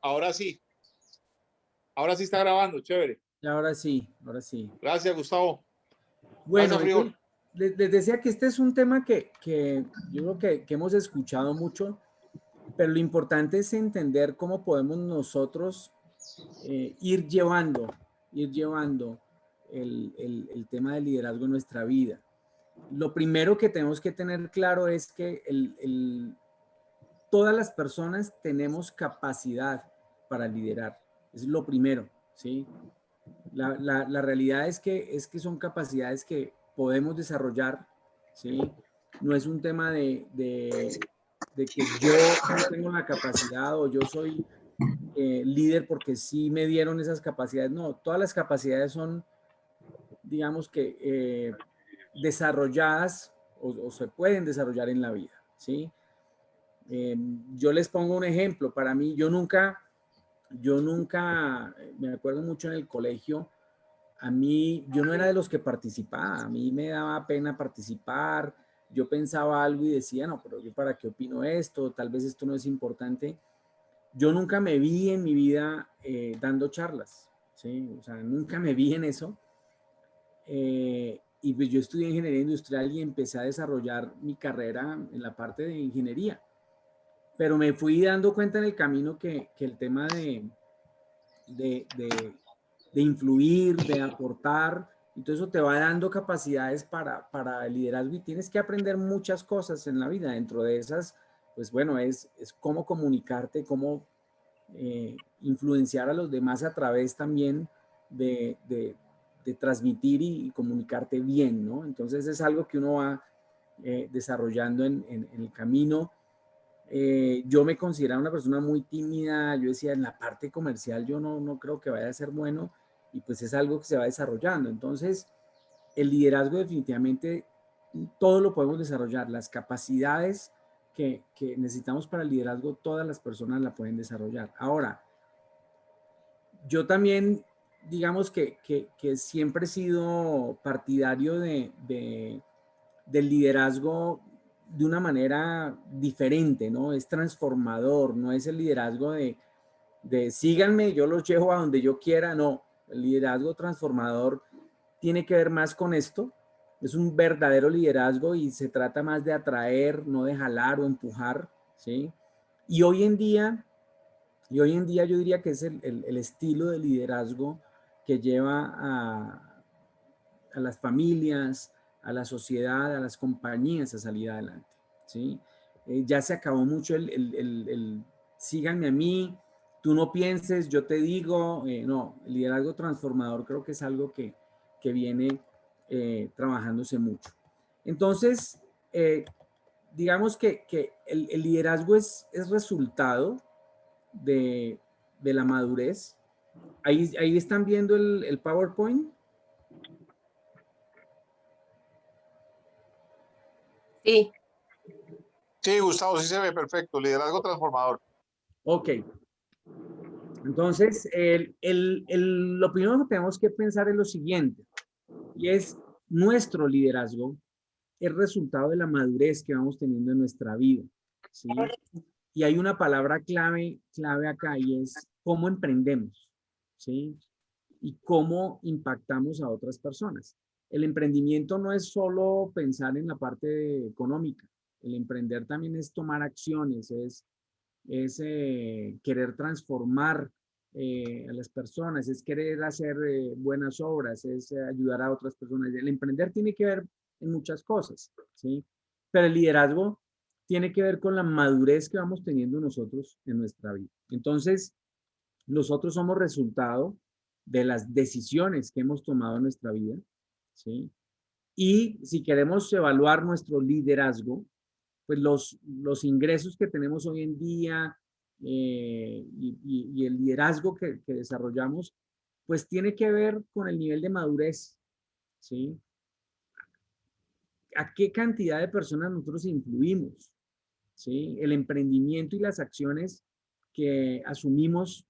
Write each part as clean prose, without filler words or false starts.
Ahora sí. Ahora sí está grabando, chévere. Y ahora sí, ahora sí. Gracias, Gustavo. Bueno, Gracias, entonces, Friol. les decía que este es un tema que yo creo que hemos escuchado mucho, pero lo importante es entender cómo podemos nosotros ir llevando el tema del liderazgo en nuestra vida. Lo primero que tenemos que tener claro es que todas las personas tenemos capacidad para liderar. Es lo primero, ¿sí? La realidad es que son capacidades que podemos desarrollar, ¿sí? No es un tema de que yo no tengo la capacidad o yo soy líder porque sí me dieron esas capacidades. No, todas las capacidades son, digamos que, desarrolladas o se pueden desarrollar en la vida, ¿sí? Yo les pongo un ejemplo. Para mí, yo nunca, me acuerdo mucho en el colegio, yo no era de los que participaba, a mí me daba pena participar, yo pensaba algo y decía, no, pero yo para qué opino esto, tal vez esto no es importante. Yo nunca me vi en mi vida dando charlas, ¿sí? O sea, nunca me vi en eso. Y pues yo estudié ingeniería industrial y empecé a desarrollar mi carrera en la parte de ingeniería. Pero me fui dando cuenta en el camino que el tema de, de, de influir, de aportar, y todo eso te va dando capacidades para el liderazgo y tienes que aprender muchas cosas en la vida. Dentro de esas, pues bueno, es cómo comunicarte, cómo influenciar a los demás a través también de, de, de transmitir y comunicarte bien, ¿no? Entonces es algo que uno va desarrollando en el camino. Yo me consideraba una persona muy tímida, yo decía, en la parte comercial yo no creo que vaya a ser bueno, y pues es algo que se va desarrollando. Entonces, el liderazgo definitivamente todo lo podemos desarrollar, las capacidades que necesitamos para el liderazgo, todas las personas la pueden desarrollar. Ahora, yo también, digamos que siempre he sido partidario del liderazgo de una manera diferente, ¿no? Es transformador, no es el liderazgo de síganme, yo los llevo a donde yo quiera, no. El liderazgo transformador tiene que ver más con esto. Es un verdadero liderazgo y se trata más de atraer, no de jalar o empujar, ¿sí? Y hoy en día, yo diría que es el estilo de liderazgo que lleva a las familias, a la sociedad, a las compañías a salir adelante, ¿sí? Ya se acabó mucho el síganme a mí, tú no pienses, yo te digo, no, el liderazgo transformador creo que es algo que viene trabajándose mucho. Entonces, digamos que el liderazgo es resultado de, de la madurez. Ahí están viendo el PowerPoint. Sí, Sí, Gustavo, sí se ve perfecto. Liderazgo transformador. Ok, entonces lo primero que tenemos que pensar es lo siguiente, y es nuestro liderazgo es resultado de la madurez que vamos teniendo en nuestra vida, ¿sí? Y hay una palabra clave acá y es cómo emprendemos, ¿sí? Y cómo impactamos a otras personas. El emprendimiento no es solo pensar en la parte económica, el emprender también es tomar acciones, es querer transformar a las personas, es querer hacer buenas obras, es ayudar a otras personas. El emprender tiene que ver en muchas cosas, ¿sí? Pero el liderazgo tiene que ver con la madurez que vamos teniendo nosotros en nuestra vida. Entonces, nosotros somos resultado de las decisiones que hemos tomado en nuestra vida, ¿sí? Y si queremos evaluar nuestro liderazgo, pues los ingresos que tenemos hoy en día y el liderazgo que desarrollamos, pues tiene que ver con el nivel de madurez, ¿sí? ¿A qué cantidad de personas nosotros influimos? ¿Sí? El emprendimiento y las acciones que asumimos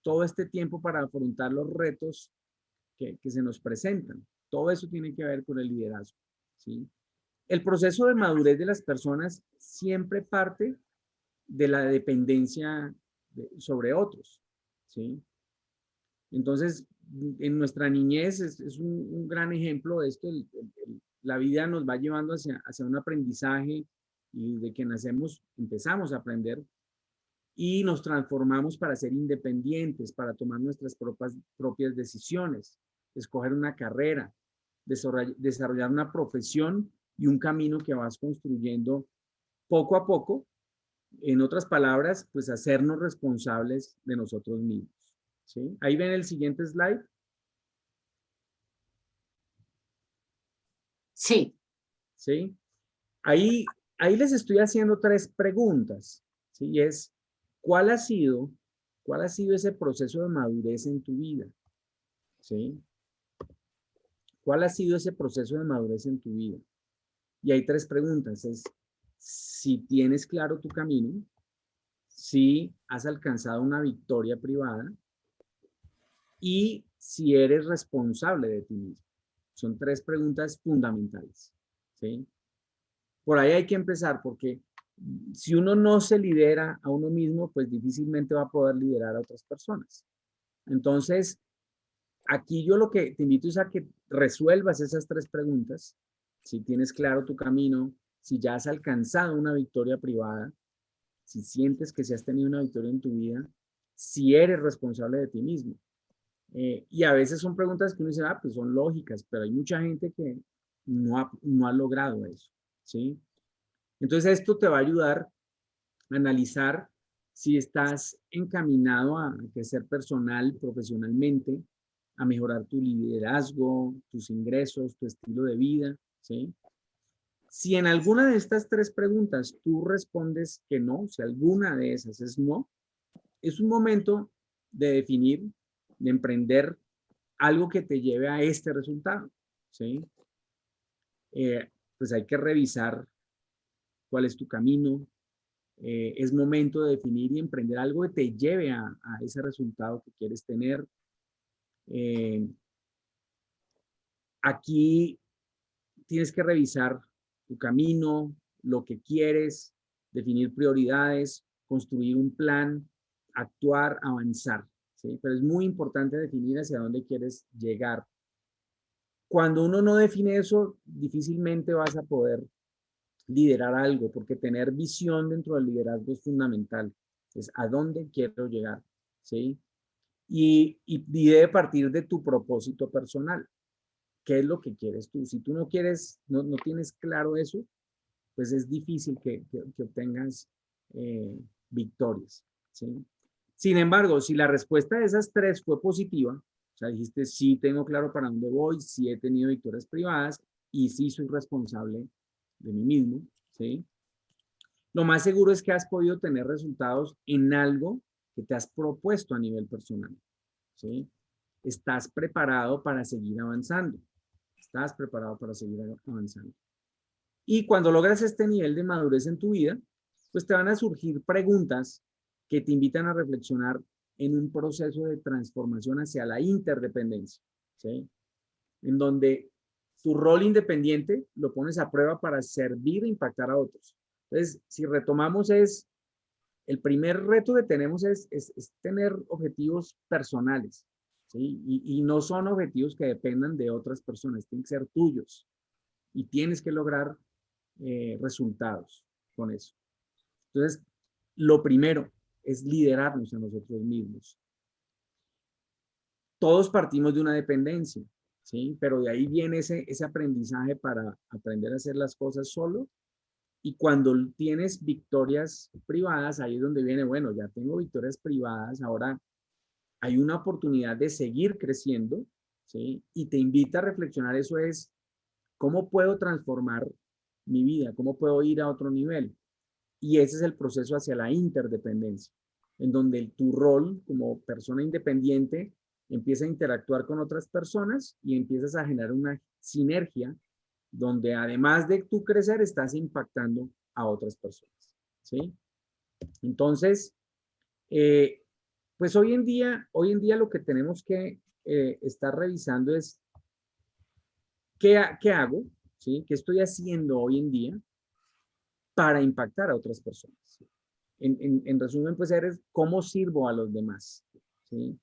todo este tiempo para afrontar los retos que se nos presentan. Todo eso tiene que ver con el liderazgo, ¿sí? El proceso de madurez de las personas siempre parte de la dependencia sobre otros, ¿sí? Entonces, en nuestra niñez es un gran ejemplo de esto. La vida nos va llevando hacia un aprendizaje y de que nacemos empezamos a aprender y nos transformamos para ser independientes, para tomar nuestras propias decisiones, escoger una carrera, desarrollar una profesión y un camino que vas construyendo poco a poco. En otras palabras, pues hacernos responsables de nosotros mismos. ¿Sí? Ahí ven el siguiente slide. Sí. ¿Sí? Ahí les estoy haciendo 3 preguntas. ¿Sí? Y es, ¿cuál ha sido ese proceso de madurez en tu vida? ¿Sí? ¿Cuál ha sido ese proceso de madurez en tu vida? Y hay 3 preguntas. Es si tienes claro tu camino, si has alcanzado una victoria privada y si eres responsable de ti mismo. Son 3 preguntas fundamentales. ¿Sí? Por ahí hay que empezar porque si uno no se lidera a uno mismo, pues difícilmente va a poder liderar a otras personas. Entonces, aquí yo lo que te invito es a que resuelvas esas 3 preguntas. Si tienes claro tu camino, si ya has alcanzado una victoria privada, si sientes que si has tenido una victoria en tu vida, si eres responsable de ti mismo. Y a veces son preguntas que uno dice, pues son lógicas, pero hay mucha gente que no ha logrado eso, ¿sí? Entonces esto te va a ayudar a analizar si estás encaminado a crecer personal, profesionalmente, a mejorar tu liderazgo, tus ingresos, tu estilo de vida, ¿sí? Si en alguna de estas 3 preguntas tú respondes que no, si alguna de esas es no, es un momento de definir, de emprender algo que te lleve a este resultado, ¿sí? Pues hay que revisar cuál es tu camino. Es momento de definir y emprender algo que te lleve a ese resultado que quieres tener. Aquí tienes que revisar tu camino, lo que quieres, definir prioridades, construir un plan, actuar, avanzar, ¿sí? Pero es muy importante definir hacia dónde quieres llegar. Cuando uno no define eso, difícilmente vas a poder liderar algo, porque tener visión dentro del liderazgo es fundamental. Es a dónde quiero llegar, ¿sí? Y debe partir de tu propósito personal. ¿Qué es lo que quieres tú? Si tú no quieres, no tienes claro eso, pues es difícil que obtengas victorias, ¿sí? Sin embargo, si la respuesta de esas 3 fue positiva, o sea, dijiste, sí tengo claro para dónde voy, sí he tenido victorias privadas y sí soy responsable de mí mismo, ¿sí? Lo más seguro es que has podido tener resultados en algo que te has propuesto a nivel personal, ¿sí? Estás preparado para seguir avanzando. Estás preparado para seguir avanzando. Y cuando logras este nivel de madurez en tu vida, pues te van a surgir preguntas que te invitan a reflexionar en un proceso de transformación hacia la interdependencia, ¿sí? En donde tu rol independiente lo pones a prueba para servir e impactar a otros. Entonces, si retomamos el primer reto que tenemos es tener objetivos personales, ¿sí? Y no son objetivos que dependan de otras personas, tienen que ser tuyos y tienes que lograr resultados con eso. Entonces, lo primero es liderarnos a nosotros mismos. Todos partimos de una dependencia, ¿sí? Pero de ahí viene ese aprendizaje para aprender a hacer las cosas solo. Y cuando tienes victorias privadas, ahí es donde viene, bueno, ya tengo victorias privadas, ahora hay una oportunidad de seguir creciendo, ¿sí? Y te invita a reflexionar, eso es, ¿cómo puedo transformar mi vida? ¿Cómo puedo ir a otro nivel? Y ese es el proceso hacia la interdependencia, en donde tu rol como persona independiente empieza a interactuar con otras personas y empiezas a generar una sinergia donde además de tú crecer, estás impactando a otras personas, ¿sí? Entonces, pues hoy en día lo que tenemos que estar revisando es qué hago, ¿sí? ¿Qué estoy haciendo hoy en día para impactar a otras personas? En resumen, pues eres cómo sirvo a los demás, ¿sí?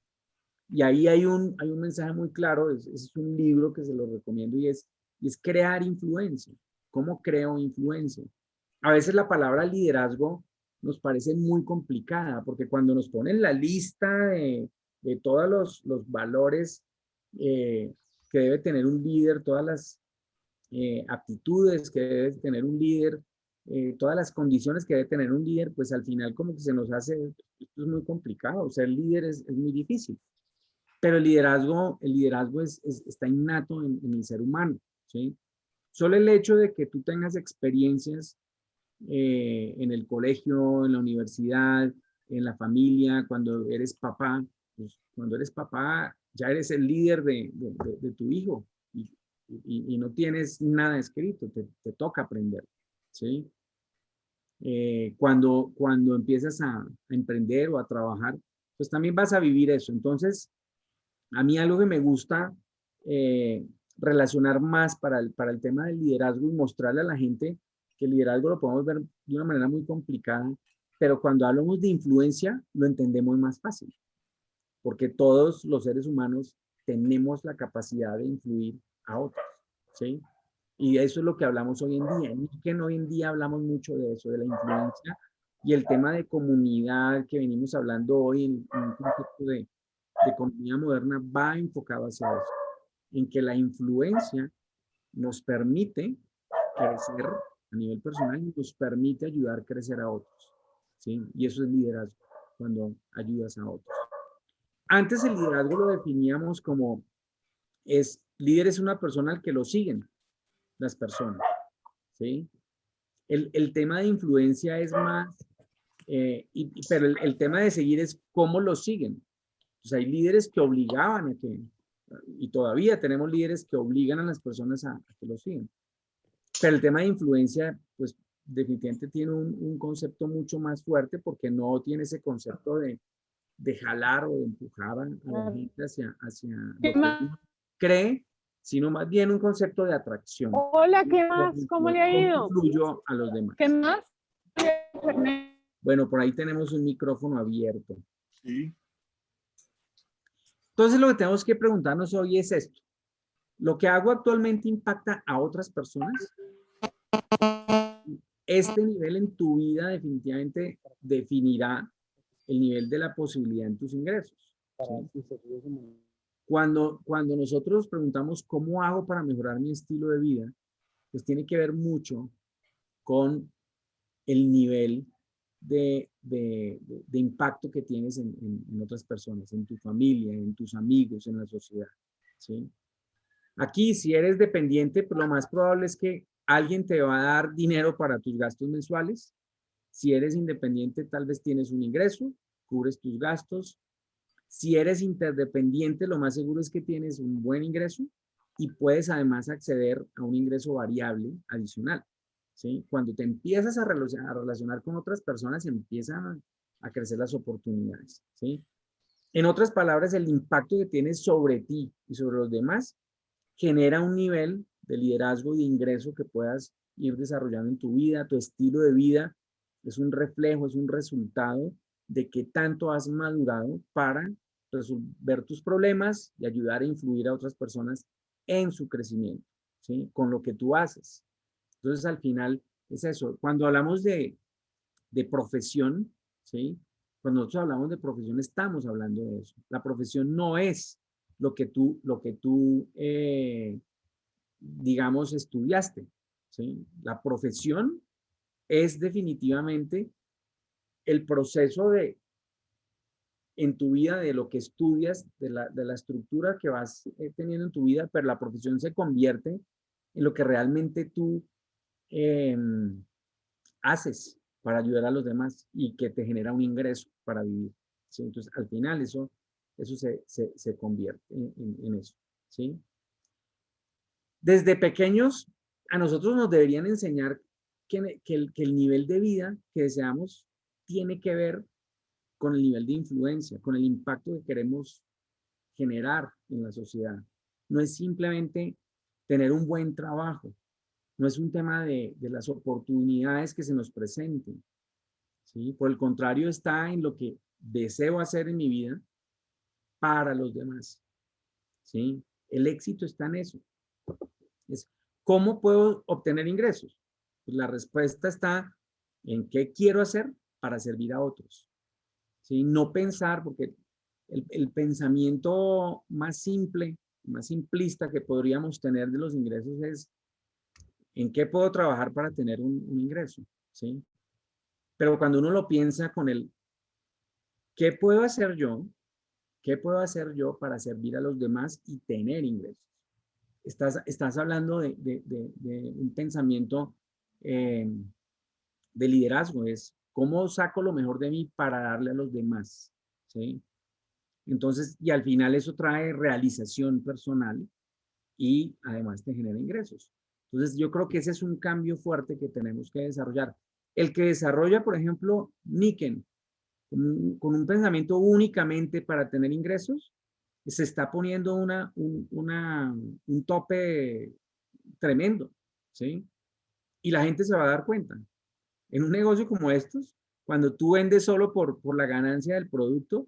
Y ahí hay un mensaje muy claro, es un libro que se lo recomiendo y es crear influencia. ¿Cómo creo influencia? A veces la palabra liderazgo nos parece muy complicada, porque cuando nos ponen la lista de todos los valores que debe tener un líder, todas las aptitudes que debe tener un líder, todas las condiciones que debe tener un líder, pues al final como que se nos hace, esto es muy complicado, ser líder es muy difícil. Pero el liderazgo está innato en el ser humano, ¿sí? Solo el hecho de que tú tengas experiencias en el colegio, en la universidad, en la familia, cuando eres papá, pues cuando eres papá ya eres el líder de tu hijo y no tienes nada escrito, te toca aprender, ¿sí? Cuando empiezas a emprender o a trabajar, pues también vas a vivir eso. Entonces, a mí algo que me gusta eh, relacionar más para el tema del liderazgo y mostrarle a la gente que el liderazgo lo podemos ver de una manera muy complicada, pero cuando hablamos de influencia lo entendemos más fácil, porque todos los seres humanos tenemos la capacidad de influir a otros, ¿sí? Y eso es lo que hablamos hoy en día. Y que hoy en día hablamos mucho de eso, de la influencia y el tema de comunidad que venimos hablando hoy en un concepto de economía moderna va enfocado hacia eso, en que la influencia nos permite crecer a nivel personal y nos permite ayudar a crecer a otros, ¿sí? Y eso es liderazgo, cuando ayudas a otros. Antes el liderazgo lo definíamos como líder es una persona al que lo siguen las personas, ¿sí? El tema de influencia es más, pero el tema de seguir es cómo lo siguen. Pues hay líderes que obligaban a que, y todavía tenemos líderes que obligan a las personas a que lo sigan. Pero el tema de influencia, pues definitivamente tiene un concepto mucho más fuerte porque no tiene ese concepto de jalar o de empujar a la gente hacia ¿Qué lo que más? uno cree, sino más bien un concepto de atracción. Hola, ¿qué más? ¿Cómo le ha ¿Cómo ido? influyo a los demás? ¿Qué más? Bueno, por ahí tenemos un micrófono abierto. Sí. Entonces, lo que tenemos que preguntarnos hoy es esto. ¿Lo que hago actualmente impacta a otras personas? Este nivel en tu vida definitivamente definirá el nivel de la posibilidad en tus ingresos, ¿sí? Cuando nosotros nos preguntamos cómo hago para mejorar mi estilo de vida, pues tiene que ver mucho con el nivel de impacto que tienes en otras personas, en tu familia, en tus amigos, en la sociedad, ¿sí? Aquí, si eres dependiente, pues lo más probable es que alguien te va a dar dinero para tus gastos mensuales. Si eres independiente, tal vez tienes un ingreso, cubres tus gastos. Si eres interdependiente, lo más seguro es que tienes un buen ingreso y puedes además acceder a un ingreso variable adicional, ¿sí? Cuando te empiezas a relacionar con otras personas, empiezan a crecer las oportunidades, ¿sí? En otras palabras, el impacto que tienes sobre ti y sobre los demás genera un nivel de liderazgo y de ingreso que puedas ir desarrollando en tu vida. Tu estilo de vida es un reflejo, es un resultado de qué tanto has madurado para resolver tus problemas y ayudar a influir a otras personas en su crecimiento, ¿sí? Con lo que tú haces. Entonces, al final, es eso. Cuando hablamos de profesión, ¿sí? Cuando nosotros hablamos de profesión, estamos hablando de eso. La profesión no es lo que tú digamos, estudiaste, ¿sí? La profesión es definitivamente el proceso en tu vida de lo que estudias, de la estructura que vas teniendo en tu vida, pero la profesión se convierte en lo que realmente tú eh, haces para ayudar a los demás y que te genera un ingreso para vivir, ¿sí? Entonces, al final eso se convierte en eso, ¿sí? Desde pequeños, a nosotros nos deberían enseñar que el nivel de vida que deseamos tiene que ver con el nivel de influencia, con el impacto que queremos generar en la sociedad. No es simplemente tener un buen trabajo, no es un tema de las oportunidades que se nos presenten, ¿sí? Por el contrario, está en lo que deseo hacer en mi vida para los demás, ¿sí? El éxito está en eso. Es, ¿cómo puedo obtener ingresos? Pues la respuesta está en qué quiero hacer para servir a otros, ¿sí? No pensar, porque el pensamiento más simple, más simplista que podríamos tener de los ingresos es en qué puedo trabajar para tener un ingreso, ¿sí? Pero cuando uno lo piensa con el ¿qué puedo hacer yo? ¿Qué puedo hacer yo para servir a los demás y tener ingresos? Estás hablando de un pensamiento eh, de liderazgo, es cómo saco lo mejor de mí para darle a los demás, ¿sí? Entonces, y al final eso trae realización personal y además te genera ingresos. Entonces, yo creo que ese es un cambio fuerte que tenemos que desarrollar. El que desarrolla, por ejemplo, Niken, con un pensamiento únicamente para tener ingresos, se está poniendo un tope tremendo, ¿sí? Y la gente se va a dar cuenta. En un negocio como estos, cuando tú vendes solo por la ganancia del producto,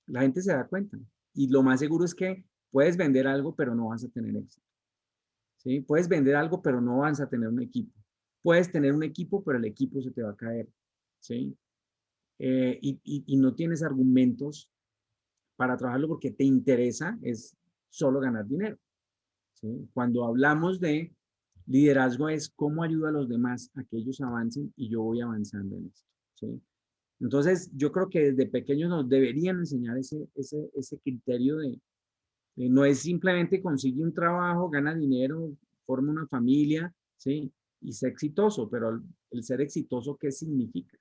la gente se da cuenta. Y lo más seguro es que puedes vender algo, pero no vas a tener éxito, ¿sí? Puedes vender algo, pero no vas a tener un equipo. Puedes tener un equipo, pero el equipo se te va a caer, ¿sí? Y no tienes argumentos para trabajarlo porque te interesa es solo ganar dinero, ¿sí? Cuando hablamos de liderazgo es cómo ayuda a los demás a que ellos avancen y yo voy avanzando en esto, ¿sí? Entonces, yo creo que desde pequeños nos deberían enseñar ese criterio de no es simplemente consigue un trabajo, gana dinero, forma una familia, ¿sí? Y ser exitoso, pero el ser exitoso, ¿qué significa?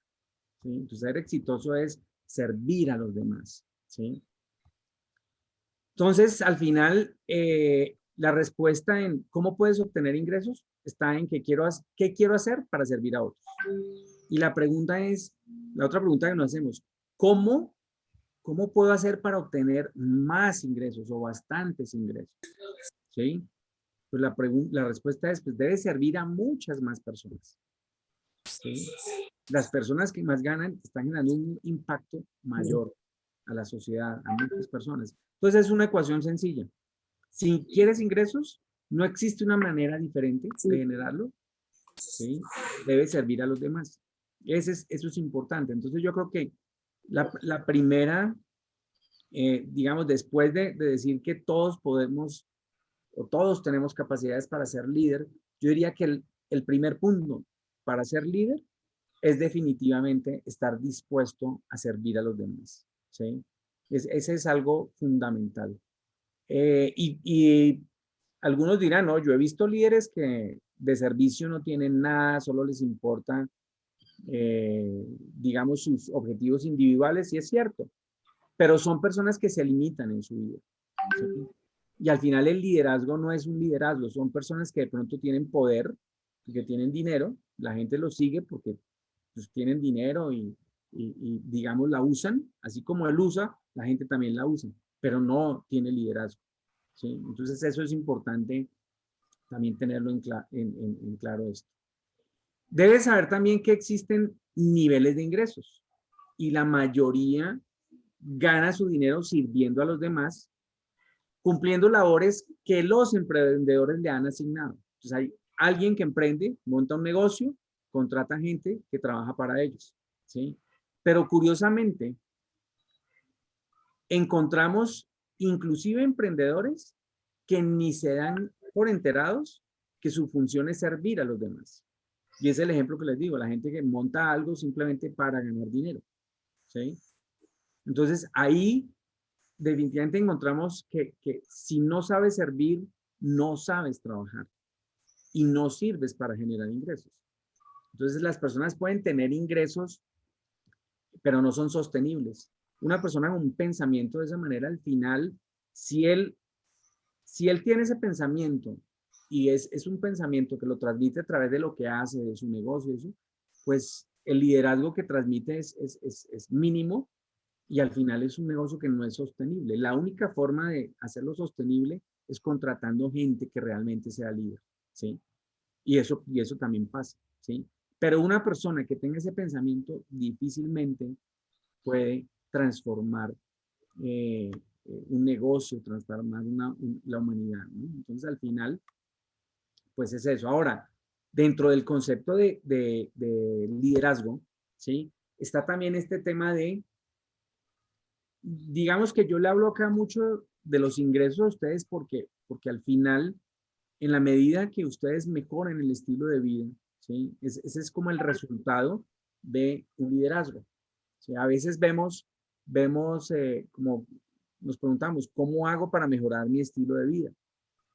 ¿Sí? Entonces, ser exitoso es servir a los demás, ¿sí? Entonces, al final, la respuesta en cómo puedes obtener ingresos está en qué quiero hacer para servir a otros. Y la pregunta es, la otra pregunta que nos hacemos, ¿cómo, cómo puedo hacer para obtener más ingresos o bastantes ingresos? ¿Sí? Pues la respuesta es, pues debe servir a muchas más personas, ¿sí? Las personas que más ganan están generando un impacto mayor a la sociedad, a muchas personas. Entonces es una ecuación sencilla. Si quieres ingresos, no existe una manera diferente de generarlo, ¿sí? Debe servir a los demás. Eso es importante. Entonces yo creo que la primera, digamos, después de decir que todos podemos o todos tenemos capacidades para ser líder, yo diría que el primer punto para ser líder es definitivamente estar dispuesto a servir a los demás, ¿sí? Ese es algo fundamental. Y algunos dirán, no, yo he visto líderes que de servicio no tienen nada, solo les importa, digamos, sus objetivos individuales, y es cierto, pero son personas que se limitan en su vida, ¿sí? Y al final el liderazgo no es un liderazgo, son personas que de pronto tienen poder, que tienen dinero, la gente los sigue porque pues, tienen dinero y, digamos, la usan, así como él usa, la gente también la usa, pero no tiene liderazgo, ¿sí? Entonces eso es importante también tenerlo en claro esto. Debes saber también que existen niveles de ingresos y la mayoría gana su dinero sirviendo a los demás, cumpliendo labores que los emprendedores le han asignado. Entonces hay alguien que emprende, monta un negocio, contrata gente que trabaja para ellos, ¿sí? Pero curiosamente, encontramos inclusive emprendedores que ni se dan por enterados que su función es servir a los demás. Y es el ejemplo que les digo, la gente que monta algo simplemente para ganar dinero, ¿sí? Entonces ahí definitivamente encontramos que si no sabes servir, no sabes trabajar y no sirves para generar ingresos. Entonces las personas pueden tener ingresos, pero no son sostenibles. Una persona con un pensamiento de esa manera, al final, si él, si él tiene ese pensamiento y es un pensamiento que lo transmite a través de lo que hace, de su negocio, eso, pues el liderazgo que transmite es mínimo y al final es un negocio que no es sostenible. La única forma de hacerlo sostenible es contratando gente que realmente sea líder, ¿sí? Y eso también pasa, ¿sí? Pero una persona que tenga ese pensamiento difícilmente puede transformar un negocio, transformar la humanidad, ¿no? Entonces, al final, pues es eso. Ahora, dentro del concepto de liderazgo, ¿sí? Está también este tema de, digamos que yo le hablo acá mucho de los ingresos a ustedes porque al final, en la medida que ustedes mejoren el estilo de vida, ¿sí? Ese es como el resultado de un liderazgo. ¿Sí? A veces vemos como nos preguntamos, ¿cómo hago para mejorar mi estilo de vida?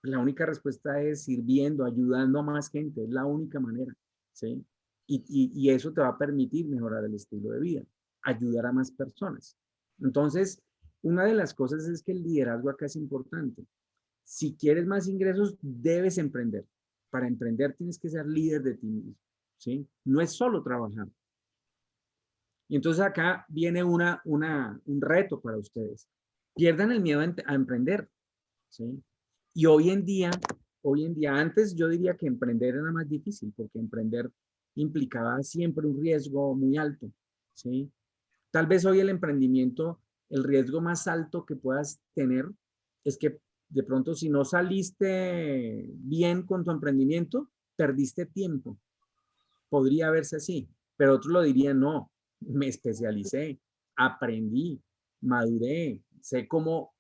La única respuesta es sirviendo, ayudando a más gente, es la única manera, ¿sí? Y eso te va a permitir mejorar el estilo de vida, ayudar a más personas. Entonces, una de las cosas es que el liderazgo acá es importante. Si quieres más ingresos, debes emprender. Para emprender tienes que ser líder de ti mismo, ¿sí? No es solo trabajar. Y entonces acá viene un reto para ustedes. Pierdan el miedo a emprender, ¿sí? Y hoy en día, antes yo diría que emprender era más difícil, porque emprender implicaba siempre un riesgo muy alto, ¿sí? Tal vez hoy el emprendimiento, el riesgo más alto que puedas tener es que de pronto si no saliste bien con tu emprendimiento, perdiste tiempo. Podría verse así, pero otros lo dirían, no, me especialicé, aprendí, maduré, sé cómo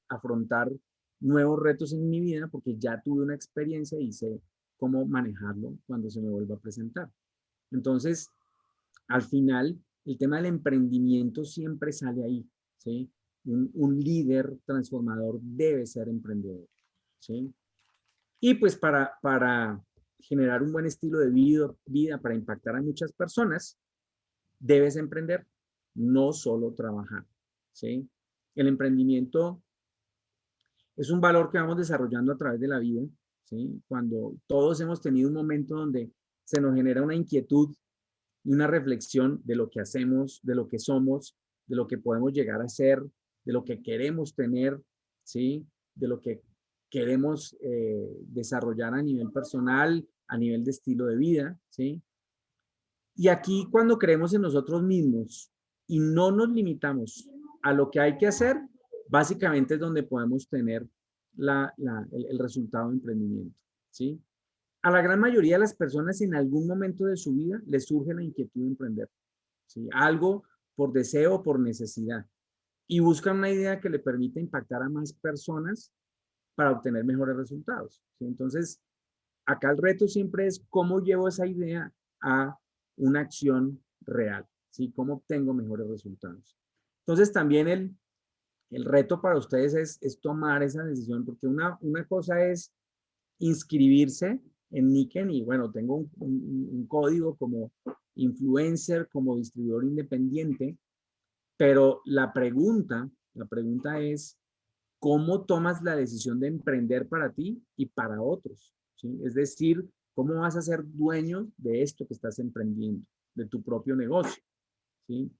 afrontar nuevos retos en mi vida porque ya tuve una experiencia y sé cómo manejarlo cuando se me vuelva a presentar. Entonces, al final, el tema del emprendimiento siempre sale ahí, ¿sí? Un líder transformador debe ser emprendedor, ¿sí? Y pues para generar un buen estilo de vida, para impactar a muchas personas, debes emprender, no solo trabajar, ¿sí? El emprendimiento es un valor que vamos desarrollando a través de la vida, ¿sí? Cuando todos hemos tenido un momento donde se nos genera una inquietud y una reflexión de lo que hacemos, de lo que somos, de lo que podemos llegar a ser, de lo que queremos tener, ¿sí? De lo que queremos desarrollar a nivel personal, a nivel de estilo de vida, ¿sí? Y aquí cuando creemos en nosotros mismos y no nos limitamos a lo que hay que hacer, básicamente es donde podemos tener el resultado de emprendimiento, ¿sí? A la gran mayoría de las personas en algún momento de su vida les surge la inquietud de emprender, ¿sí? Algo por deseo o por necesidad. Y buscan una idea que le permita impactar a más personas para obtener mejores resultados, ¿sí? Entonces, acá el reto siempre es cómo llevo esa idea a una acción real, ¿sí? Cómo obtengo mejores resultados. Entonces, también el reto para ustedes es tomar esa decisión, porque una cosa es inscribirse en Niken y bueno, tengo un código como influencer, como distribuidor independiente, pero la pregunta es, ¿cómo tomas la decisión de emprender para ti y para otros? ¿Sí? Es decir, ¿cómo vas a ser dueño de esto que estás emprendiendo, de tu propio negocio? ¿Sí?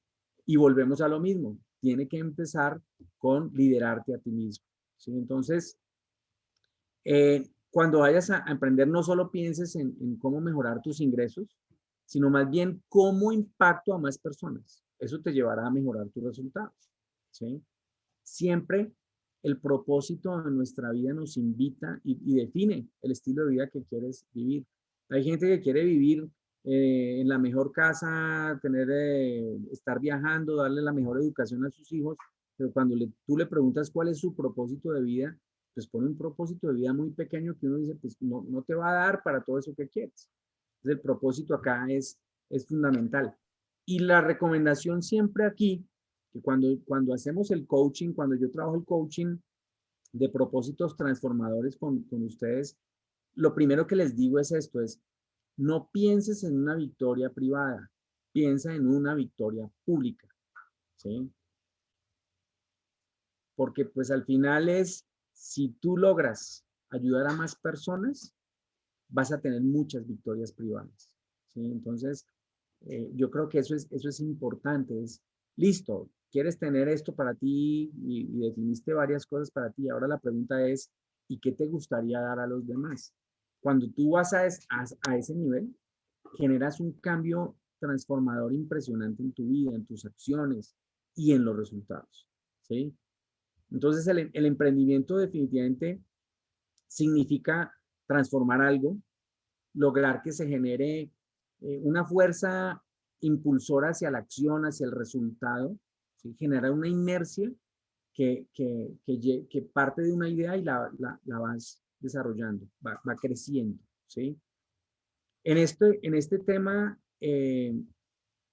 Y volvemos a lo mismo, tiene que empezar con liderarte a ti mismo. ¿Sí? Entonces, cuando vayas a emprender, no solo pienses en cómo mejorar tus ingresos, sino más bien cómo impacto a más personas. Eso te llevará a mejorar tus resultados. ¿Sí? Siempre el propósito de nuestra vida nos invita y define el estilo de vida que quieres vivir. Hay gente que quiere vivir en la mejor casa, estar viajando, darle la mejor educación a sus hijos, pero cuando tú le preguntas cuál es su propósito de vida, pues pone un propósito de vida muy pequeño que uno dice, pues no te va a dar para todo eso que quieres. Entonces, el propósito acá es fundamental. Y la recomendación siempre aquí, que cuando hacemos el coaching, cuando yo trabajo el coaching de propósitos transformadores con ustedes, lo primero que les digo es esto, es no pienses en una victoria privada, piensa en una victoria pública, ¿sí? Porque pues al final si tú logras ayudar a más personas, vas a tener muchas victorias privadas, ¿sí? Entonces, yo creo que eso es importante, listo, quieres tener esto para ti y definiste varias cosas para ti, ahora la pregunta es, ¿y qué te gustaría dar a los demás? Cuando tú vas a ese nivel, generas un cambio transformador impresionante en tu vida, en tus acciones y en los resultados, ¿sí? Entonces, el emprendimiento definitivamente significa transformar algo, lograr que se genere una fuerza impulsora hacia la acción, hacia el resultado, ¿sí? Generar una inercia que parte de una idea y la vas desarrollando, va creciendo, ¿sí? En este tema,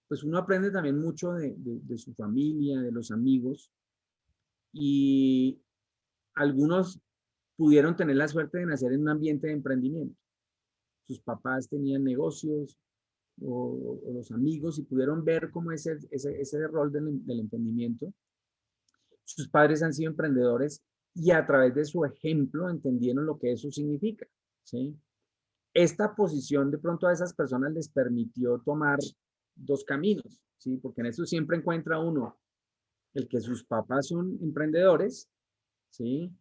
pues uno aprende también mucho de su familia, de los amigos, y algunos pudieron tener la suerte de nacer en un ambiente de emprendimiento. Sus papás tenían negocios o los amigos y pudieron ver cómo ese rol del emprendimiento. Sus padres han sido emprendedores y a través de su ejemplo entendieron lo que eso significa, ¿sí? Esta posición de pronto a esas personas les permitió tomar dos caminos, ¿sí? Porque en eso siempre encuentra uno el que sus papás son emprendedores, ¿sí?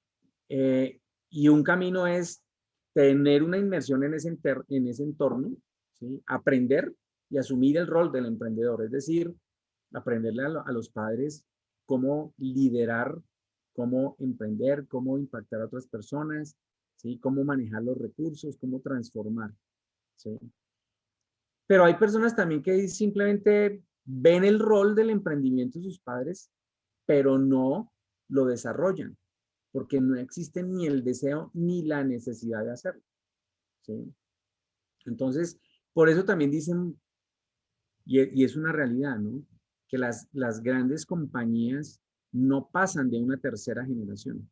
Y un camino es tener una inmersión en ese entorno, ¿sí? Aprender y asumir el rol del emprendedor, es decir, aprenderle a los padres cómo liderar, cómo emprender, cómo impactar a otras personas, ¿sí? Cómo manejar los recursos, cómo transformar, ¿sí? Pero hay personas también que simplemente ven el rol del emprendimiento de sus padres, pero no lo desarrollan, porque no existe ni el deseo ni la necesidad de hacerlo, ¿sí? Entonces, por eso también dicen, y es una realidad, ¿no? Que las grandes compañías no pasan de una tercera generación.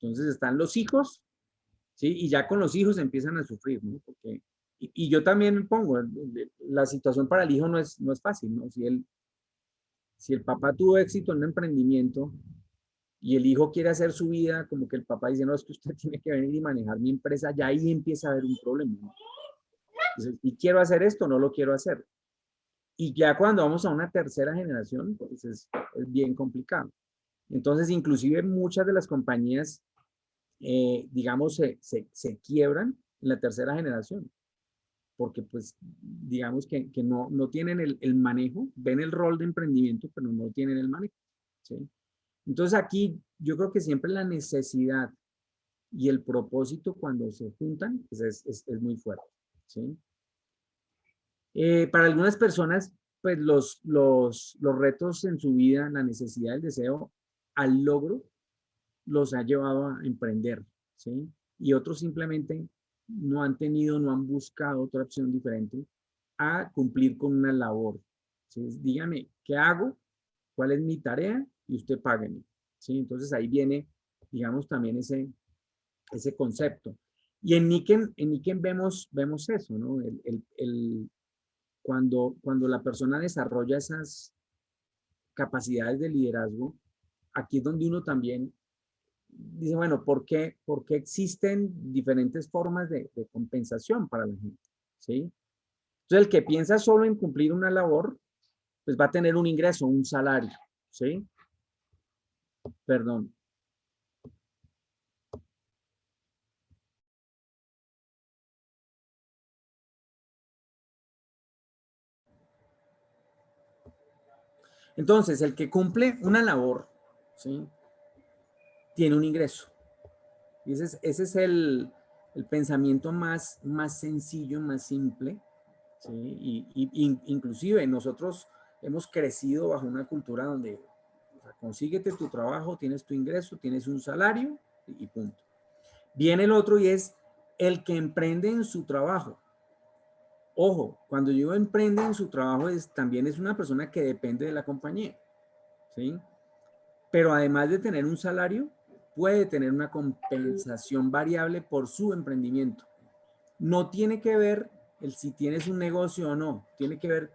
Entonces están los hijos, ¿sí? Y ya con los hijos empiezan a sufrir, ¿no? Porque, y yo también me pongo, la situación para el hijo no es fácil, ¿no? Si el papá tuvo éxito en un emprendimiento y el hijo quiere hacer su vida, como que el papá dice, no, es que usted tiene que venir y manejar mi empresa, ya ahí empieza a haber un problema, ¿no? Entonces, y quiero hacer esto, no lo quiero hacer. Y ya cuando vamos a una tercera generación, pues es bien complicado. Entonces, inclusive muchas de las compañías, digamos, se quiebran en la tercera generación, porque pues, digamos que no tienen el manejo, ven el rol de emprendimiento, pero no tienen el manejo, ¿sí? Entonces aquí yo creo que siempre la necesidad y el propósito cuando se juntan pues es muy fuerte, ¿sí? Para algunas personas, pues los retos en su vida, la necesidad, el deseo al logro, los ha llevado a emprender, ¿sí? Y otros simplemente no han tenido, no han buscado otra opción diferente a cumplir con una labor, ¿sí? Dígame, ¿qué hago? ¿Cuál es mi tarea? Y usted págueme, ¿sí? Entonces ahí viene, digamos, también ese concepto. Y en Niken vemos eso, ¿no? Cuando la persona desarrolla esas capacidades de liderazgo, aquí es donde uno también dice, bueno, ¿por qué existen diferentes formas de compensación para la gente? ¿Sí? Entonces, el que piensa solo en cumplir una labor, pues va a tener un ingreso, un salario, ¿sí? Perdón. Entonces, el que cumple una labor, ¿sí? Tiene un ingreso. Y ese es el pensamiento más sencillo, más simple, ¿sí? Inclusive nosotros hemos crecido bajo una cultura donde, o sea, consíguete tu trabajo, tienes tu ingreso, tienes un salario y punto. Viene el otro y es el que emprende en su trabajo. Ojo, cuando yo emprende en su trabajo también es una persona que depende de la compañía, ¿sí? Pero además de tener un salario, puede tener una compensación variable por su emprendimiento. No tiene que ver el si tienes un negocio o no, tiene que ver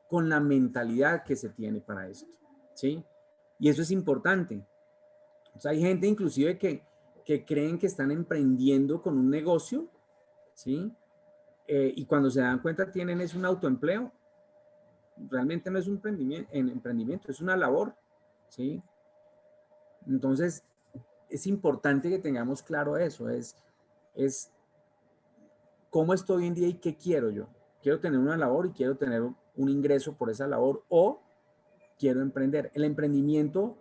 con la mentalidad que se tiene para esto, ¿sí? Y eso es importante. O sea, hay gente inclusive que creen que están emprendiendo con un negocio, ¿sí? Y cuando se dan cuenta tienen es un autoempleo, realmente no es un emprendimiento, es una labor, ¿sí? Entonces, es importante que tengamos claro eso, es cómo estoy hoy en día y qué quiero yo. quiero tener una labor y quiero tener un ingreso por esa labor, o quiero emprender. El emprendimiento,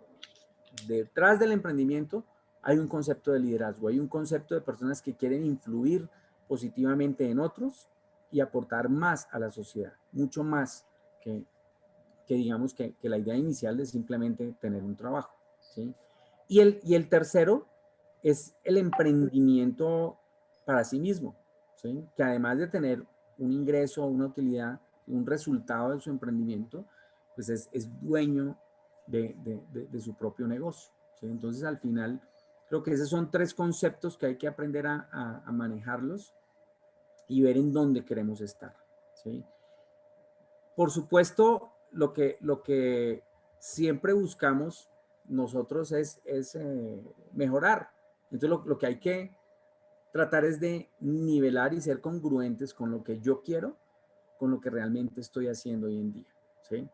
detrás del emprendimiento hay un concepto de liderazgo, hay un concepto de personas que quieren influir positivamente en otros y aportar más a la sociedad, mucho más que digamos que la idea inicial de simplemente tener un trabajo, ¿sí? Y el tercero es el emprendimiento para sí mismo, ¿sí? Que además de tener un ingreso, una utilidad, un resultado de su emprendimiento, pues es dueño de su propio negocio, ¿sí? Entonces, al final, creo que esos son tres conceptos que hay que aprender a manejarlos y ver en dónde queremos estar, ¿sí? Por supuesto, lo que siempre buscamos nosotros es mejorar. Entonces, lo que hay que tratar es de nivelar y ser congruentes con lo que yo quiero, con lo que realmente estoy haciendo hoy en día, ¿sí?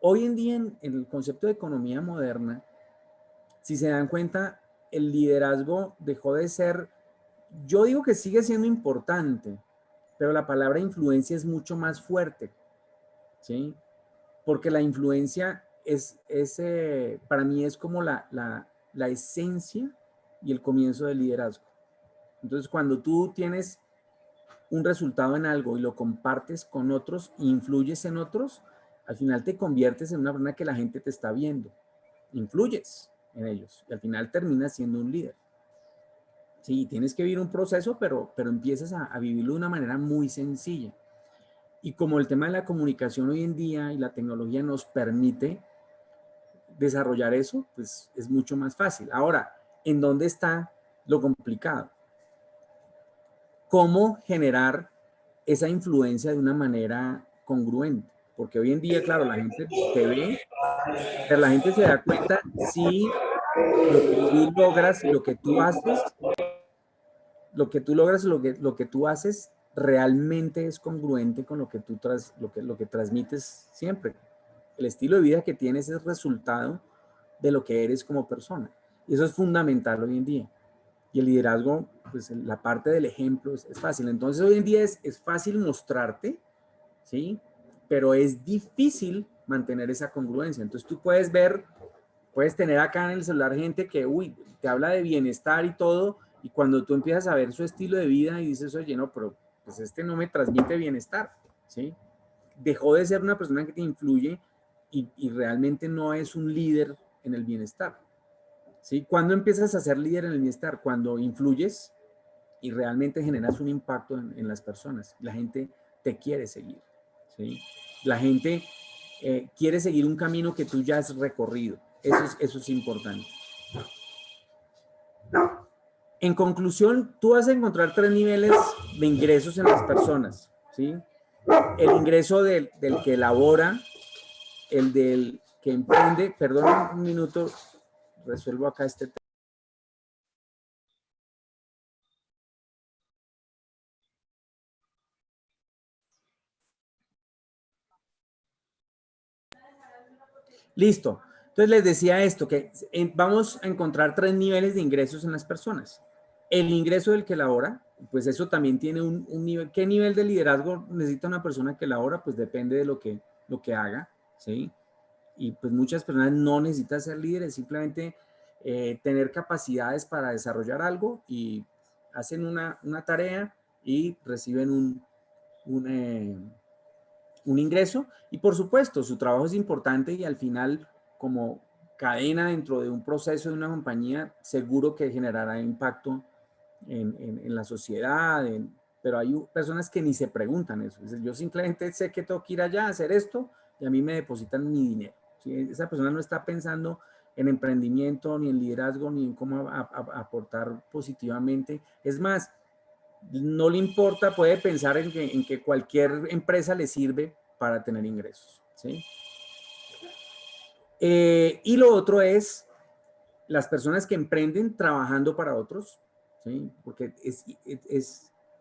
Hoy en día, en el concepto de economía moderna, si se dan cuenta, el liderazgo dejó de ser, yo digo que sigue siendo importante, pero la palabra influencia es mucho más fuerte, ¿sí? Porque la influencia para mí es como la esencia y el comienzo del liderazgo. Entonces, cuando tú tienes un resultado en algo y lo compartes con otros, influyes en otros, al final te conviertes en una persona que la gente te está viendo, influyes en ellos y al final terminas siendo un líder. Sí, tienes que vivir un proceso, pero empiezas a vivirlo de una manera muy sencilla. Y como el tema de la comunicación hoy en día y la tecnología nos permite desarrollar eso, pues es mucho más fácil. Ahora, ¿en dónde está lo complicado? ¿Cómo generar esa influencia de una manera congruente? Porque hoy en día, claro, la gente te ve, pero la gente se da cuenta si lo que tú logras y lo que tú haces, lo que tú haces realmente es congruente con lo que tú lo que transmites siempre. El estilo de vida que tienes es resultado de lo que eres como persona. Y eso es fundamental hoy en día. Y el liderazgo, pues la parte del ejemplo es fácil. Entonces hoy en día es fácil mostrarte, ¿sí? Pero es difícil mantener esa congruencia. Entonces tú puedes tener acá en el celular gente que, uy, te habla de bienestar y todo, y cuando tú empiezas a ver su estilo de vida y dices, oye, no, pero pues este no me transmite bienestar, ¿sí? Dejó de ser una persona que te influye y realmente no es un líder en el bienestar, ¿sí? ¿Cuándo empiezas a ser líder en el bienestar? Cuando influyes y realmente generas un impacto en las personas. La gente te quiere seguir, ¿sí? La gente quiere seguir un camino que tú ya has recorrido. Eso es importante. En conclusión, tú vas a encontrar tres niveles de ingresos en las personas, ¿sí? El ingreso del que elabora, el del que emprende. Perdón un minuto, resuelvo acá este tema. Listo. Entonces les decía esto, que vamos a encontrar tres niveles de ingresos en las personas. El ingreso del que elabora, pues eso también tiene un nivel. ¿Qué nivel de liderazgo necesita una persona que elabora? Pues depende de lo que haga, ¿sí? Y pues muchas personas no necesitan ser líderes, simplemente tener capacidades para desarrollar algo y hacen una tarea y reciben un ingreso. Y por supuesto, su trabajo es importante y al final, como cadena dentro de un proceso de una compañía, seguro que generará impacto en la sociedad, pero hay personas que ni se preguntan eso. Yo simplemente sé que tengo que ir allá a hacer esto y a mí me depositan mi dinero, ¿sí? Esa persona no está pensando en emprendimiento, ni en liderazgo, ni en cómo aportar positivamente. Es más, no le importa, puede pensar en que cualquier empresa le sirve para tener ingresos, ¿sí? Y lo otro es las personas que emprenden trabajando para otros, ¿sí? Porque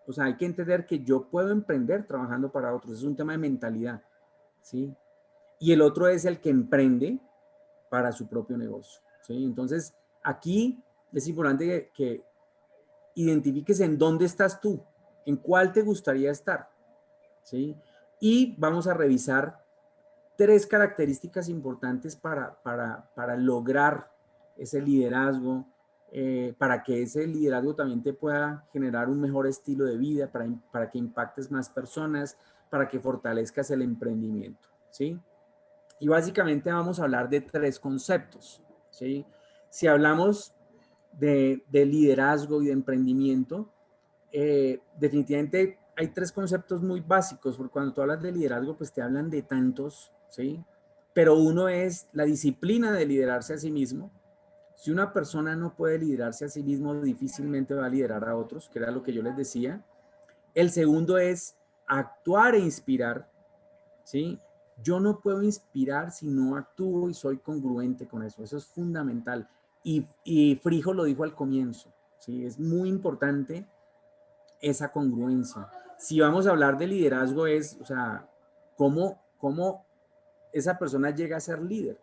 o sea, hay que entender que yo puedo emprender trabajando para otros, es un tema de mentalidad, ¿sí? Y el otro es el que emprende para su propio negocio, ¿sí? Entonces, aquí es importante que identifiques en dónde estás tú, en cuál te gustaría estar, ¿sí? Y vamos a revisar 3 características importantes para lograr ese liderazgo, para que ese liderazgo también te pueda generar un mejor estilo de vida, para que impactes más personas, para que fortalezcas el emprendimiento, ¿sí? Y básicamente vamos a hablar de 3 conceptos, ¿sí? Si hablamos de liderazgo y de emprendimiento, definitivamente hay 3 conceptos muy básicos, porque cuando tú hablas de liderazgo, pues te hablan de tantos, ¿sí? Pero uno es la disciplina de liderarse a sí mismo. Si una persona no puede liderarse a sí mismo, difícilmente va a liderar a otros, que era lo que yo les decía. El segundo es actuar e inspirar, ¿sí? Yo no puedo inspirar si no actúo y soy congruente con eso. Eso es fundamental. Y Frijo lo dijo al comienzo, ¿sí? Es muy importante esa congruencia. Si vamos a hablar de liderazgo es, o sea, cómo esa persona llega a ser líder,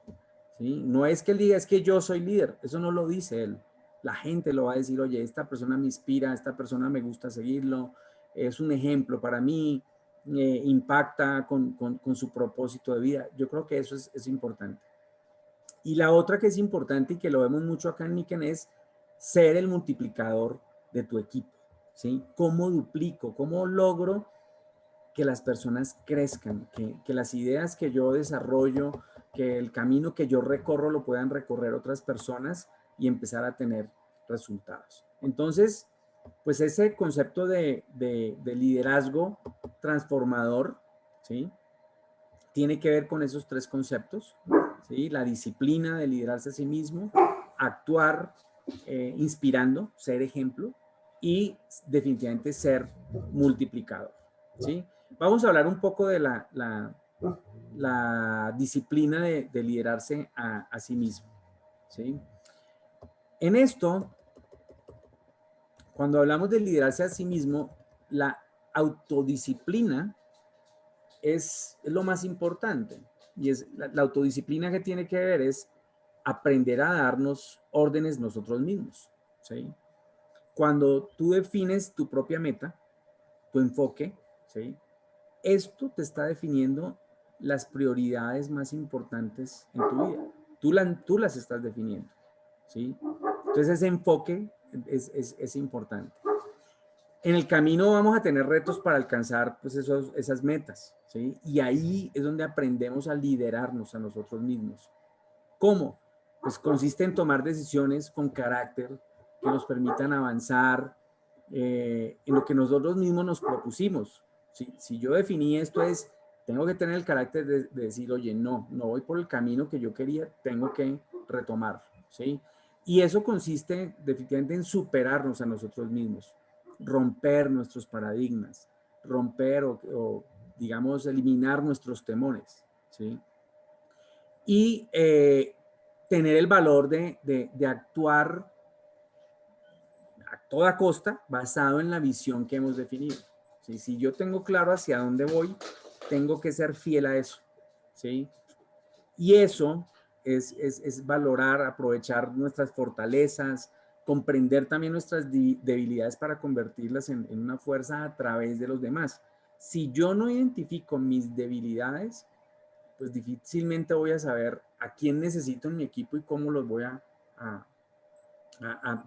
¿sí? No es que él diga, es que yo soy líder, eso no lo dice él. La gente lo va a decir, oye, esta persona me inspira, esta persona me gusta seguirlo, es un ejemplo para mí, impacta con su propósito de vida. Yo creo que eso es importante. Y la otra que es importante y que lo vemos mucho acá en Niken es ser el multiplicador de tu equipo, ¿sí? ¿Cómo duplico? ¿Cómo logro que las personas crezcan? Que las ideas que yo desarrollo, que el camino que yo recorro lo puedan recorrer otras personas y empezar a tener resultados. Entonces, pues ese concepto de liderazgo transformador, ¿sí? Tiene que ver con esos 3 conceptos, ¿sí? La disciplina de liderarse a sí mismo, actuar inspirando, ser ejemplo y definitivamente ser multiplicador, ¿sí? Vamos a hablar un poco de la disciplina de liderarse a sí mismo, ¿sí? En esto, cuando hablamos de liderarse a sí mismo, la autodisciplina es lo más importante. Y es la autodisciplina que tiene que ver es aprender a darnos órdenes nosotros mismos, ¿sí? Cuando tú defines tu propia meta, tu enfoque, ¿sí? Esto te está definiendo las prioridades más importantes en tu vida. Tú las estás definiendo, ¿sí? Entonces ese enfoque es importante. En el camino vamos a tener retos para alcanzar pues esas metas, ¿sí? Y ahí es donde aprendemos a liderarnos a nosotros mismos. ¿Cómo? Pues consiste en tomar decisiones con carácter que nos permitan avanzar en lo que nosotros mismos nos propusimos. Si yo definí esto es, tengo que tener el carácter de decir, oye, no voy por el camino que yo quería, tengo que retomar, ¿sí? Y eso consiste definitivamente en superarnos a nosotros mismos, romper nuestros paradigmas, romper o digamos, eliminar nuestros temores, ¿sí? Y tener el valor de actuar a toda costa basado en la visión que hemos definido, ¿sí? Si yo tengo claro hacia dónde voy, tengo que ser fiel a eso, ¿sí? Y eso es valorar, aprovechar nuestras fortalezas, comprender también nuestras debilidades para convertirlas en una fuerza a través de los demás. Si yo no identifico mis debilidades, pues difícilmente voy a saber a quién necesito en mi equipo y cómo los voy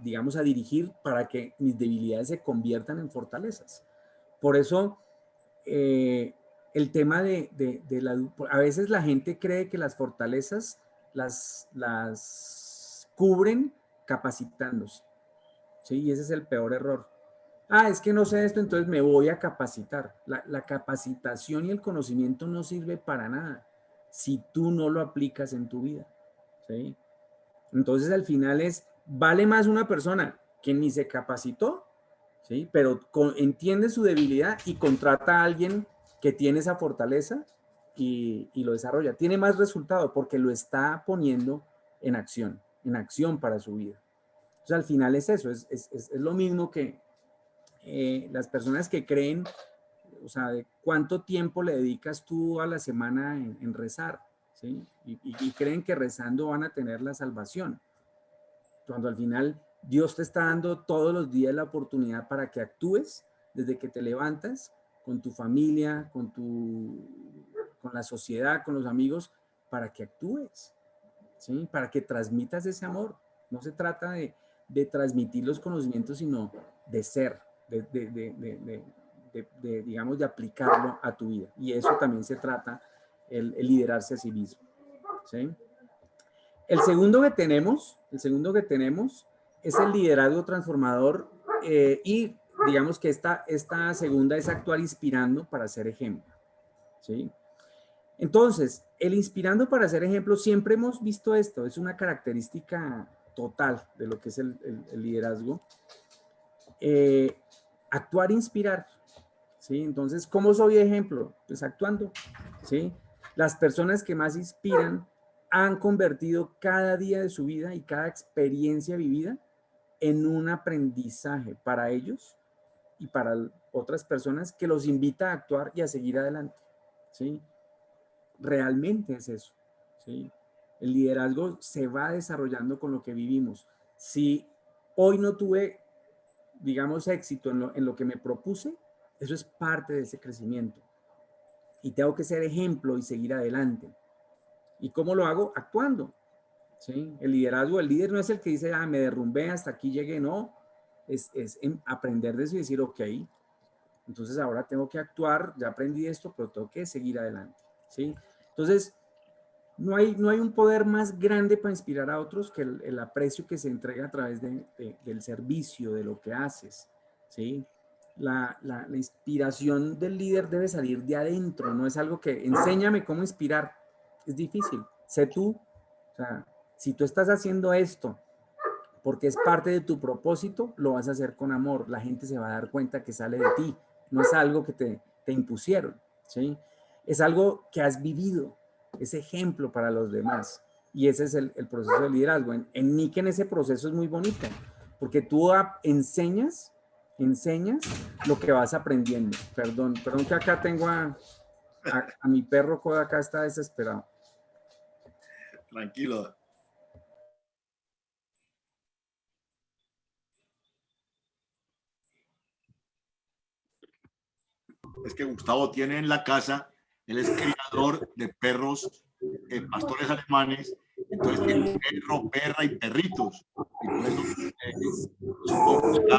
digamos, a dirigir para que mis debilidades se conviertan en fortalezas. Por eso, el tema a veces la gente cree que las fortalezas las cubren capacitándose, ¿sí? Y ese es el peor error. Es que no sé esto, entonces me voy a capacitar. La capacitación y el conocimiento no sirve para nada si tú no lo aplicas en tu vida, ¿sí? Entonces al final vale más una persona que ni se capacitó, ¿sí? Pero entiende su debilidad y contrata a alguien que tiene esa fortaleza y lo desarrolla. Tiene más resultado porque lo está poniendo en acción para su vida. Entonces al final es eso, es lo mismo que las personas que creen, o sea, de cuánto tiempo le dedicas tú a la semana en rezar, ¿sí? Y creen que rezando van a tener la salvación. Cuando al final Dios te está dando todos los días la oportunidad para que actúes desde que te levantas con tu familia, con la sociedad, con los amigos, para que actúes, ¿sí? Para que transmitas ese amor. No se trata de transmitir los conocimientos, sino de ser, digamos, de aplicarlo a tu vida. Y eso también se trata, el liderarse a sí mismo, ¿sí? El segundo que tenemos es el liderazgo transformador, y digamos que esta segunda es actuar inspirando para ser ejemplo, ¿sí? Entonces, el inspirando para ser ejemplo, siempre hemos visto esto, es una característica total de lo que es el liderazgo. Actuar e inspirar, ¿sí? Entonces, ¿cómo soy ejemplo? Pues actuando, ¿sí? Las personas que más inspiran han convertido cada día de su vida y cada experiencia vivida en un aprendizaje para ellos y para otras personas, que los invita a actuar y a seguir adelante, ¿sí? Realmente es eso, ¿sí? El liderazgo se va desarrollando con lo que vivimos. Si hoy no tuve, digamos, éxito en lo que me propuse, eso es parte de ese crecimiento. Y tengo que ser ejemplo y seguir adelante. ¿Y cómo lo hago? Actuando, ¿sí? El liderazgo, el líder no es el que dice, ah, me derrumbé, hasta aquí llegué, no. Es aprender de eso y decir, ok, entonces ahora tengo que actuar, ya aprendí esto, pero tengo que seguir adelante, ¿sí? Entonces, no hay un poder más grande para inspirar a otros que el aprecio que se entrega a través del servicio, de lo que haces, ¿sí? La inspiración del líder debe salir de adentro, no es algo que enséñame cómo inspirar, es difícil, sé tú, o sea, si tú estás haciendo esto porque es parte de tu propósito, lo vas a hacer con amor, la gente se va a dar cuenta que sale de ti, no es algo que te impusieron, ¿sí? Es algo que has vivido, es ejemplo para los demás, y ese es el proceso de liderazgo. En Nike, en ese proceso es muy bonito, porque tú enseñas lo que vas aprendiendo. Perdón que acá tengo a mi perro, que acá está desesperado. Tranquilo. Es que Gustavo tiene en la casa, él es criador de perros, pastores alemanes, entonces tiene perro, perra y perritos. Y por eso supongo que está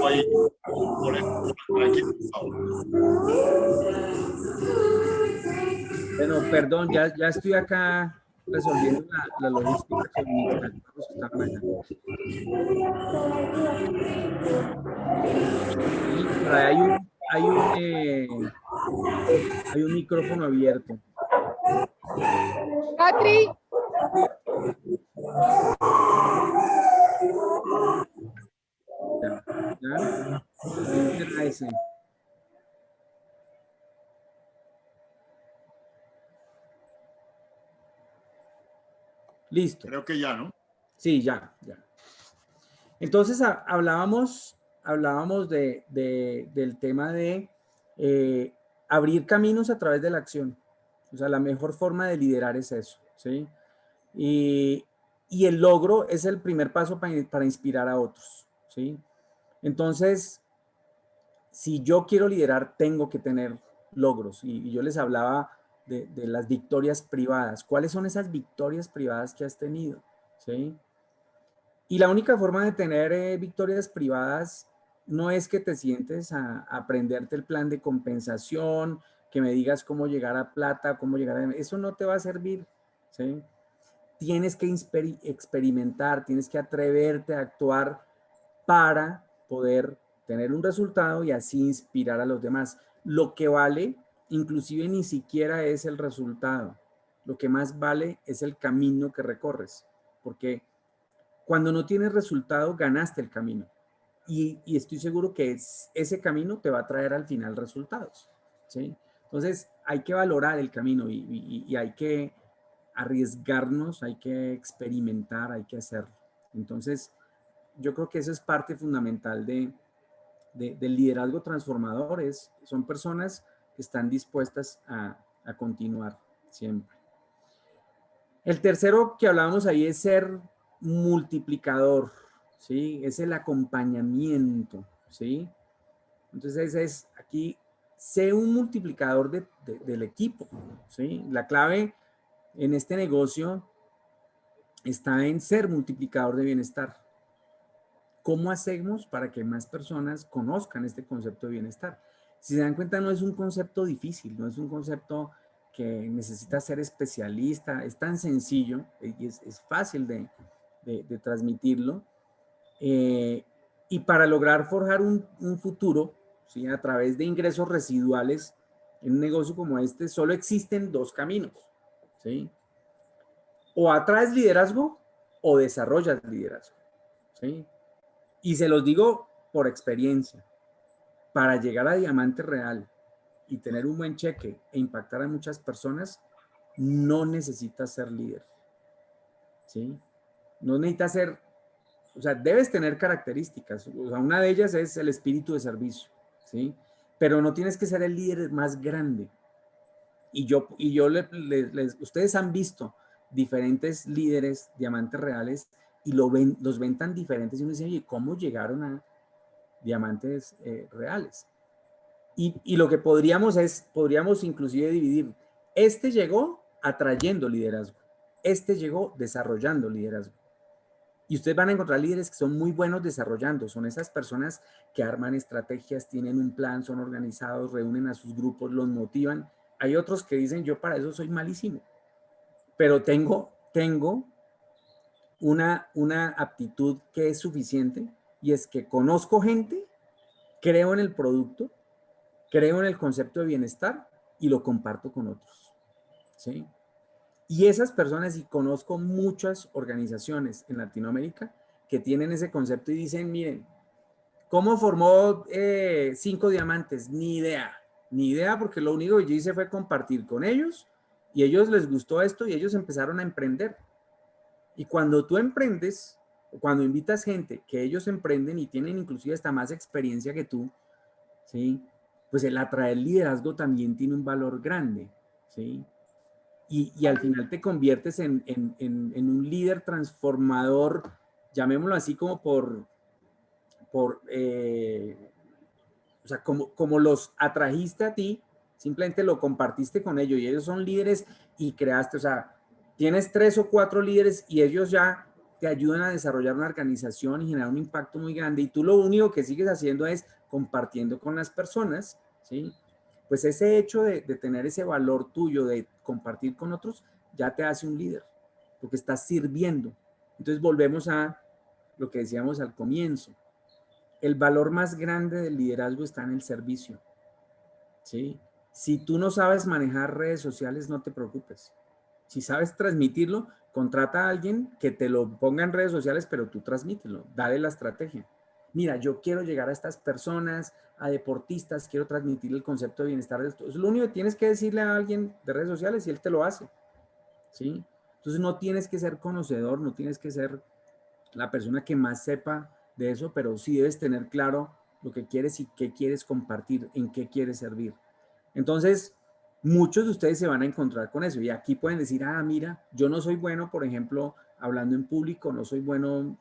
ahí. Por eso, tranquilo, Gustavo. Bueno, perdón, ya estoy acá resolviendo la logística con mis cachorros que están allá. Y por ahí hay un micrófono abierto. Patri. ¿Ya? ¿Quién será ese? Listo. Creo que ya, ¿no? Sí, ya. Entonces hablábamos del tema de abrir caminos a través de la acción. O sea, la mejor forma de liderar es eso, ¿sí? Y el logro es el primer paso para inspirar a otros, ¿sí? Entonces, si yo quiero liderar, tengo que tener logros. Y yo les hablaba de las victorias privadas. ¿Cuáles son esas victorias privadas que has tenido? ¿Sí? Y la única forma de tener victorias privadas no es que te sientes a aprenderte el plan de compensación, que me digas cómo llegar a plata, cómo llegar a... Eso no te va a servir, ¿sí? Tienes que experimentar, tienes que atreverte a actuar para poder tener un resultado y así inspirar a los demás. Lo que vale, inclusive, ni siquiera es el resultado. Lo que más vale es el camino que recorres, porque cuando no tienes resultado, ganaste el camino. Y estoy seguro que ese camino te va a traer al final resultados, ¿sí? Entonces, hay que valorar el camino y hay que arriesgarnos, hay que experimentar, hay que hacerlo. Entonces, yo creo que eso es parte fundamental del liderazgo transformador. Son personas que están dispuestas a continuar siempre. El tercero que hablábamos ahí es ser multiplicador, ¿sí? Es el acompañamiento, ¿sí? Entonces es aquí, sé un multiplicador del equipo, ¿sí? La clave en este negocio está en ser multiplicador de bienestar. ¿Cómo hacemos para que más personas conozcan este concepto de bienestar? Si se dan cuenta, no es un concepto difícil, no es un concepto que necesita ser especialista, es tan sencillo y es fácil de transmitirlo. Y para lograr forjar un futuro, ¿sí? A través de ingresos residuales en un negocio como este, solo existen dos caminos, ¿sí? O atraes liderazgo o desarrollas liderazgo, ¿sí? Y se los digo por experiencia, para llegar a diamante real y tener un buen cheque e impactar a muchas personas, no necesitas ser líder, ¿sí? No necesitas ser, o sea, debes tener características, o sea, una de ellas es el espíritu de servicio, ¿sí? Pero no tienes que ser el líder más grande. Ustedes han visto diferentes líderes, diamantes reales, y los ven tan diferentes, y uno dice, oye, ¿cómo llegaron a diamantes reales? Y lo que podríamos inclusive dividir. Este llegó atrayendo liderazgo. Este llegó desarrollando liderazgo. Y ustedes van a encontrar líderes que son muy buenos desarrollando. Son esas personas que arman estrategias, tienen un plan, son organizados, reúnen a sus grupos, los motivan. Hay otros que dicen, yo para eso soy malísimo. Pero tengo una aptitud que es suficiente, y es que conozco gente, creo en el producto, creo en el concepto de bienestar y lo comparto con otros, ¿sí? Y esas personas, y conozco muchas organizaciones en Latinoamérica que tienen ese concepto y dicen, miren, ¿cómo formó 5 diamantes? Ni idea, porque lo único que yo hice fue compartir con ellos y a ellos les gustó esto y ellos empezaron a emprender. Y cuando tú emprendes, cuando invitas gente que ellos emprenden y tienen inclusive hasta más experiencia que tú, ¿sí? Pues el atraer liderazgo también tiene un valor grande, ¿sí? Y al final te conviertes en un líder transformador, llamémoslo así, como o sea, como los atrajiste a ti, simplemente lo compartiste con ellos y ellos son líderes y creaste, o sea, tienes 3 o 4 líderes y ellos ya te ayudan a desarrollar una organización y generar un impacto muy grande, y tú lo único que sigues haciendo es compartiendo con las personas, ¿sí? Pues ese hecho de tener ese valor tuyo, de compartir con otros, ya te hace un líder, porque estás sirviendo. Entonces volvemos a lo que decíamos al comienzo. El valor más grande del liderazgo está en el servicio, ¿sí? Si tú no sabes manejar redes sociales, no te preocupes. Si sabes transmitirlo, contrata a alguien que te lo ponga en redes sociales, pero tú transmítelo, dale la estrategia. Mira, yo quiero llegar a estas personas, a deportistas, quiero transmitir el concepto de bienestar de esto. Es lo único que tienes que decirle a alguien de redes sociales y él te lo hace, ¿sí? Entonces no tienes que ser conocedor, no tienes que ser la persona que más sepa de eso, pero sí debes tener claro lo que quieres y qué quieres compartir, en qué quieres servir. Entonces, muchos de ustedes se van a encontrar con eso y aquí pueden decir, ah, mira, yo no soy bueno, por ejemplo, hablando en público, no soy bueno,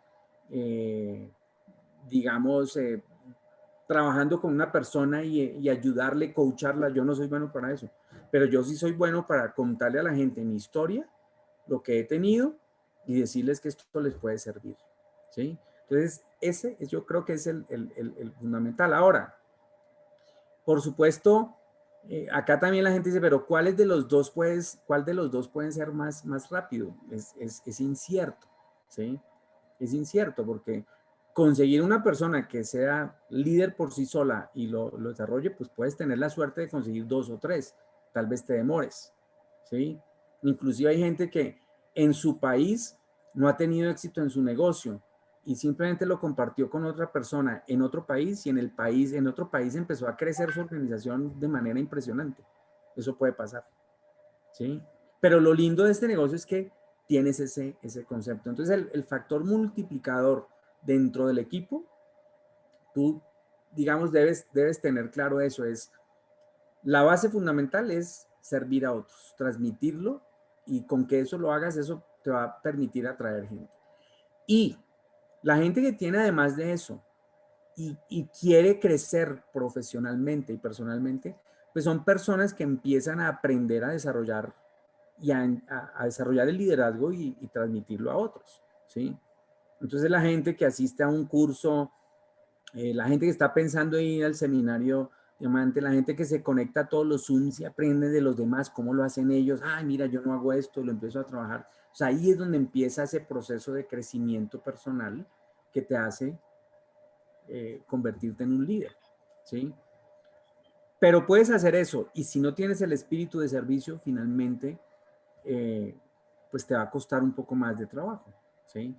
digamos, trabajando con una persona y ayudarle, coacharla, yo no soy bueno para eso, pero yo sí soy bueno para contarle a la gente mi historia, lo que he tenido y decirles que esto les puede servir, ¿sí? Entonces, ese yo creo que es el fundamental. Ahora, por supuesto, acá también la gente dice, pero ¿cuál de los dos pueden ser más rápido? Es incierto, ¿sí? Es incierto porque conseguir una persona que sea líder por sí sola y lo desarrolle, pues puedes tener la suerte de conseguir 2 o 3, tal vez te demores, ¿sí? Inclusive hay gente que en su país no ha tenido éxito en su negocio y simplemente lo compartió con otra persona en otro país y en otro país empezó a crecer su organización de manera impresionante. Eso puede pasar, ¿sí? Pero lo lindo de este negocio es que tienes ese concepto. Entonces el factor multiplicador dentro del equipo, tú, digamos, debes tener claro eso. La base fundamental es servir a otros, transmitirlo, y con que eso lo hagas, eso te va a permitir atraer gente. Y la gente que tiene, además de eso, y quiere crecer profesionalmente y personalmente, pues son personas que empiezan a aprender a desarrollar y a desarrollar el liderazgo y transmitirlo a otros, ¿sí? Entonces la gente que asiste a un curso, la gente que está pensando en ir al seminario Diamante, la gente que se conecta a todos los Zooms y aprende de los demás, cómo lo hacen ellos, ay, mira, yo no hago esto, lo empiezo a trabajar. O sea, ahí es donde empieza ese proceso de crecimiento personal que te hace convertirte en un líder, ¿sí? Pero puedes hacer eso y si no tienes el espíritu de servicio, finalmente, pues te va a costar un poco más de trabajo, ¿sí?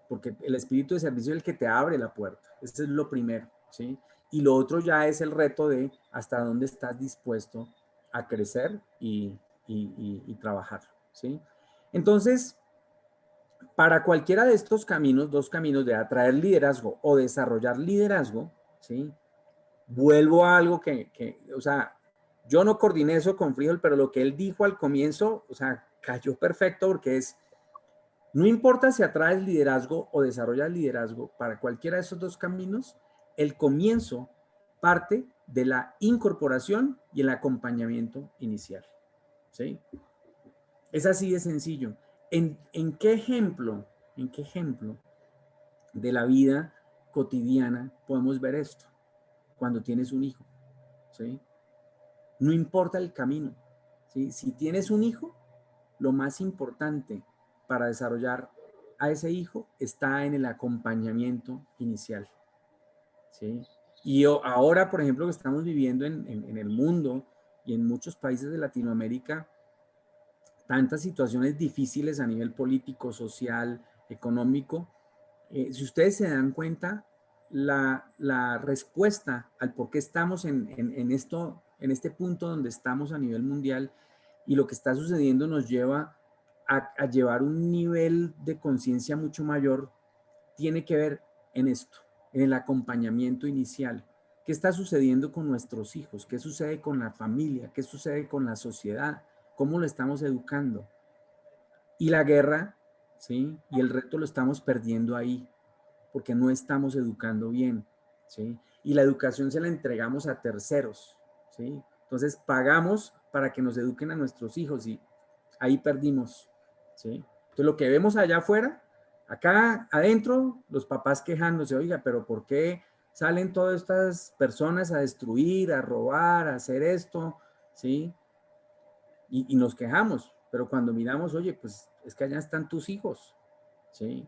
Porque el espíritu de servicio es el que te abre la puerta. Eso es lo primero, ¿sí? Y lo otro ya es el reto de hasta dónde estás dispuesto a crecer y trabajar, ¿sí? Entonces, para cualquiera de estos caminos, dos caminos de atraer liderazgo o desarrollar liderazgo, ¿sí? Vuelvo a algo o sea, yo no coordiné eso con Frijol, pero lo que él dijo al comienzo, o sea, cayó perfecto porque no importa si atraes liderazgo o desarrollas liderazgo, para cualquiera de esos dos caminos, el comienzo parte de la incorporación y el acompañamiento inicial, ¿sí? Es así de sencillo. ¿En qué ejemplo de la vida cotidiana podemos ver esto? Cuando tienes un hijo, ¿sí? No importa el camino, ¿sí? Si tienes un hijo, lo más importante para desarrollar a ese hijo está en el acompañamiento inicial, ¿sí? Y ahora, por ejemplo, que estamos viviendo en el mundo y en muchos países de Latinoamérica, tantas situaciones difíciles a nivel político, social, económico, si ustedes se dan cuenta, la respuesta al por qué estamos en este punto donde estamos a nivel mundial y lo que está sucediendo nos lleva a llevar un nivel de conciencia mucho mayor, tiene que ver en esto, en el acompañamiento inicial. ¿Qué está sucediendo con nuestros hijos? ¿Qué sucede con la familia? ¿Qué sucede con la sociedad? ¿Cómo lo estamos educando? Y la guerra, ¿sí? Y el reto lo estamos perdiendo ahí, porque no estamos educando bien, ¿sí? Y la educación se la entregamos a terceros, ¿sí? Entonces pagamos para que nos eduquen a nuestros hijos y ahí perdimos, ¿sí? Entonces lo que vemos allá afuera, acá adentro, los papás quejándose, oiga, pero ¿por qué salen todas estas personas a destruir, a robar, a hacer esto, ¿sí? Y nos quejamos, pero cuando miramos, oye, pues es que allá están tus hijos, ¿sí?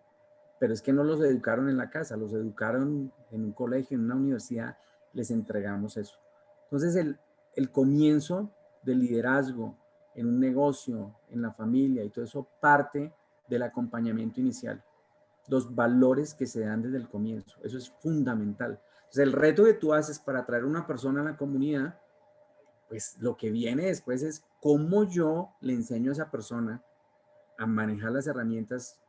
Pero es que no los educaron en la casa, los educaron en un colegio, en una universidad, les entregamos eso. Entonces, el comienzo del liderazgo en un negocio, en la familia y todo eso parte del acompañamiento inicial. Los valores que se dan desde el comienzo, eso es fundamental. Entonces, el reto que tú haces para atraer a una persona a la comunidad, pues lo que viene después es cómo yo le enseño a esa persona a manejar las herramientas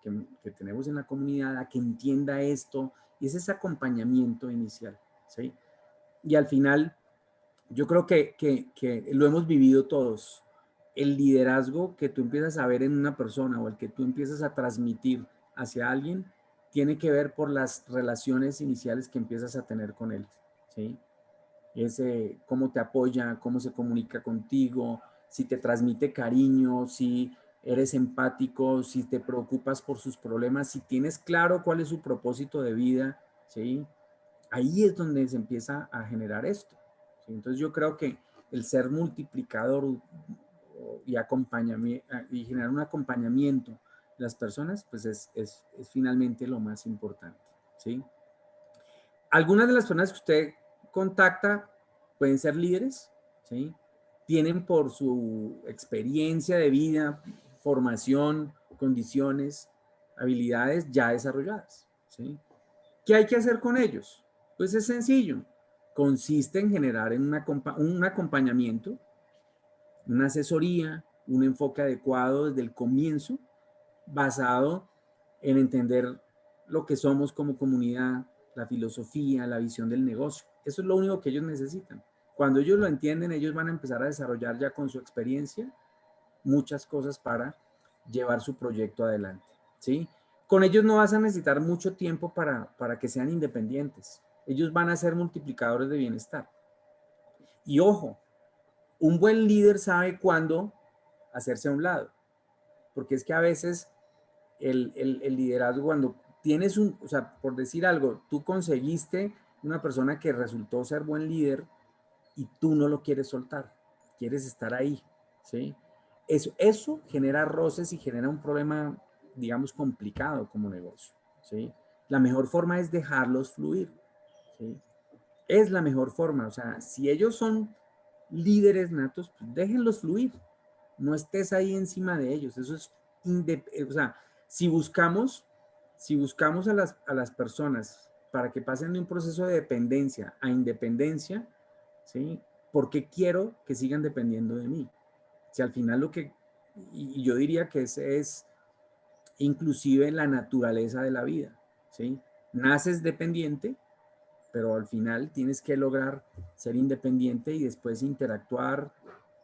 que tenemos en la comunidad, a que entienda esto, y es ese acompañamiento inicial, ¿sí? Y al final, yo creo que lo hemos vivido todos. El liderazgo que tú empiezas a ver en una persona o el que tú empiezas a transmitir hacia alguien, tiene que ver por las relaciones iniciales que empiezas a tener con él, ¿sí? Es cómo te apoya, cómo se comunica contigo, si te transmite cariño, si eres empático, si te preocupas por sus problemas, si tienes claro cuál es su propósito de vida, ¿sí? Ahí es donde se empieza a generar esto, ¿sí? Entonces yo creo que el ser multiplicador y generar un acompañamiento de las personas, pues es finalmente lo más importante, ¿sí? Algunas de las personas que usted contacta pueden ser líderes, ¿sí? Tienen por su experiencia de vida, formación, condiciones, habilidades ya desarrolladas, ¿sí? ¿Qué hay que hacer con ellos? Pues es sencillo. Consiste en generar un acompañamiento, una asesoría, un enfoque adecuado desde el comienzo, basado en entender lo que somos como comunidad, la filosofía, la visión del negocio. Eso es lo único que ellos necesitan. Cuando ellos lo entienden, ellos van a empezar a desarrollar ya con su experiencia muchas cosas para llevar su proyecto adelante, ¿sí? Con ellos no vas a necesitar mucho tiempo para que sean independientes, ellos van a ser multiplicadores de bienestar. Y ojo, un buen líder sabe cuándo hacerse a un lado, porque es que a veces el liderazgo, cuando tienes o sea, por decir algo, tú conseguiste una persona que resultó ser buen líder y tú no lo quieres soltar, quieres estar ahí, ¿sí? Eso genera roces y genera un problema, digamos, complicado como negocio, ¿sí? La mejor forma es dejarlos fluir, ¿sí? Es la mejor forma, o sea, si ellos son líderes natos, pues déjenlos fluir, no estés ahí encima de ellos, eso es, o sea, si buscamos, a las personas para que pasen de un proceso de dependencia a independencia, ¿sí? ¿Por qué quiero que sigan dependiendo de mí? Si al final lo que, y yo diría que ese es inclusive la naturaleza de la vida, ¿sí? Naces dependiente, pero al final tienes que lograr ser independiente y después interactuar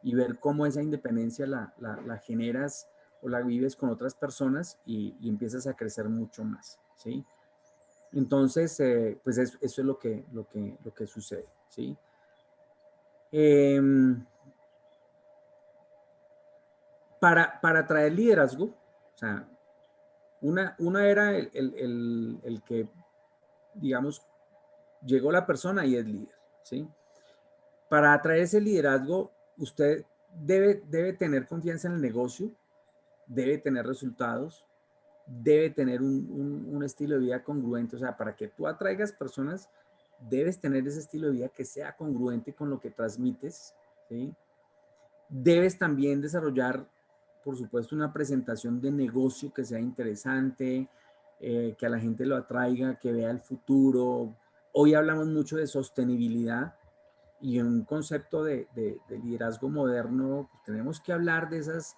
y ver cómo esa independencia la generas o la vives con otras personas y empiezas a crecer mucho más, ¿sí? Entonces, pues eso es lo que sucede, ¿sí? Para traer liderazgo, o sea, una era el que, digamos, llegó la persona y es líder, ¿sí? Para atraer ese liderazgo, usted debe tener confianza en el negocio, debe tener resultados, debe tener un estilo de vida congruente. O sea, para que tú atraigas personas, debes tener ese estilo de vida que sea congruente con lo que transmites, ¿sí? Debes también desarrollar, por supuesto, una presentación de negocio que sea interesante, que a la gente lo atraiga, que vea el futuro. Hoy hablamos mucho de sostenibilidad y en un concepto de liderazgo moderno, pues tenemos que hablar de esas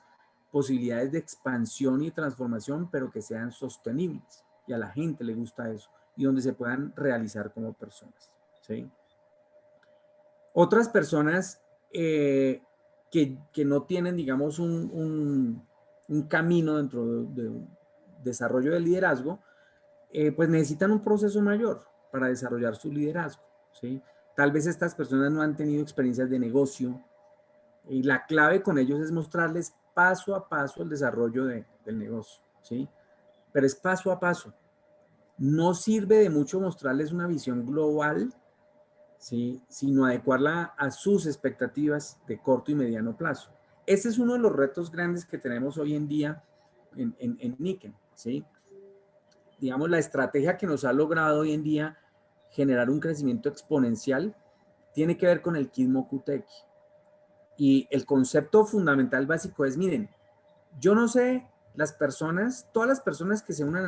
posibilidades de expansión y transformación, pero que sean sostenibles. Y a la gente le gusta eso y donde se puedan realizar como personas, ¿sí? Otras personas que no tienen, digamos, un camino dentro de un desarrollo del liderazgo, pues necesitan un proceso mayor para desarrollar su liderazgo, ¿sí? Tal vez estas personas no han tenido experiencias de negocio y la clave con ellos es mostrarles paso a paso el desarrollo del negocio, ¿sí? Pero es paso a paso. No sirve de mucho mostrarles una visión global, ¿sí? Sino adecuarla a sus expectativas de corto y mediano plazo. Ese es uno de los retos grandes que tenemos hoy en día en Nikken, ¿sí? Digamos, la estrategia que nos ha logrado hoy en día generar un crecimiento exponencial tiene que ver con el Kismo-Kuteki. Y el concepto fundamental básico es, miren, yo no sé las personas, todas las personas que se unan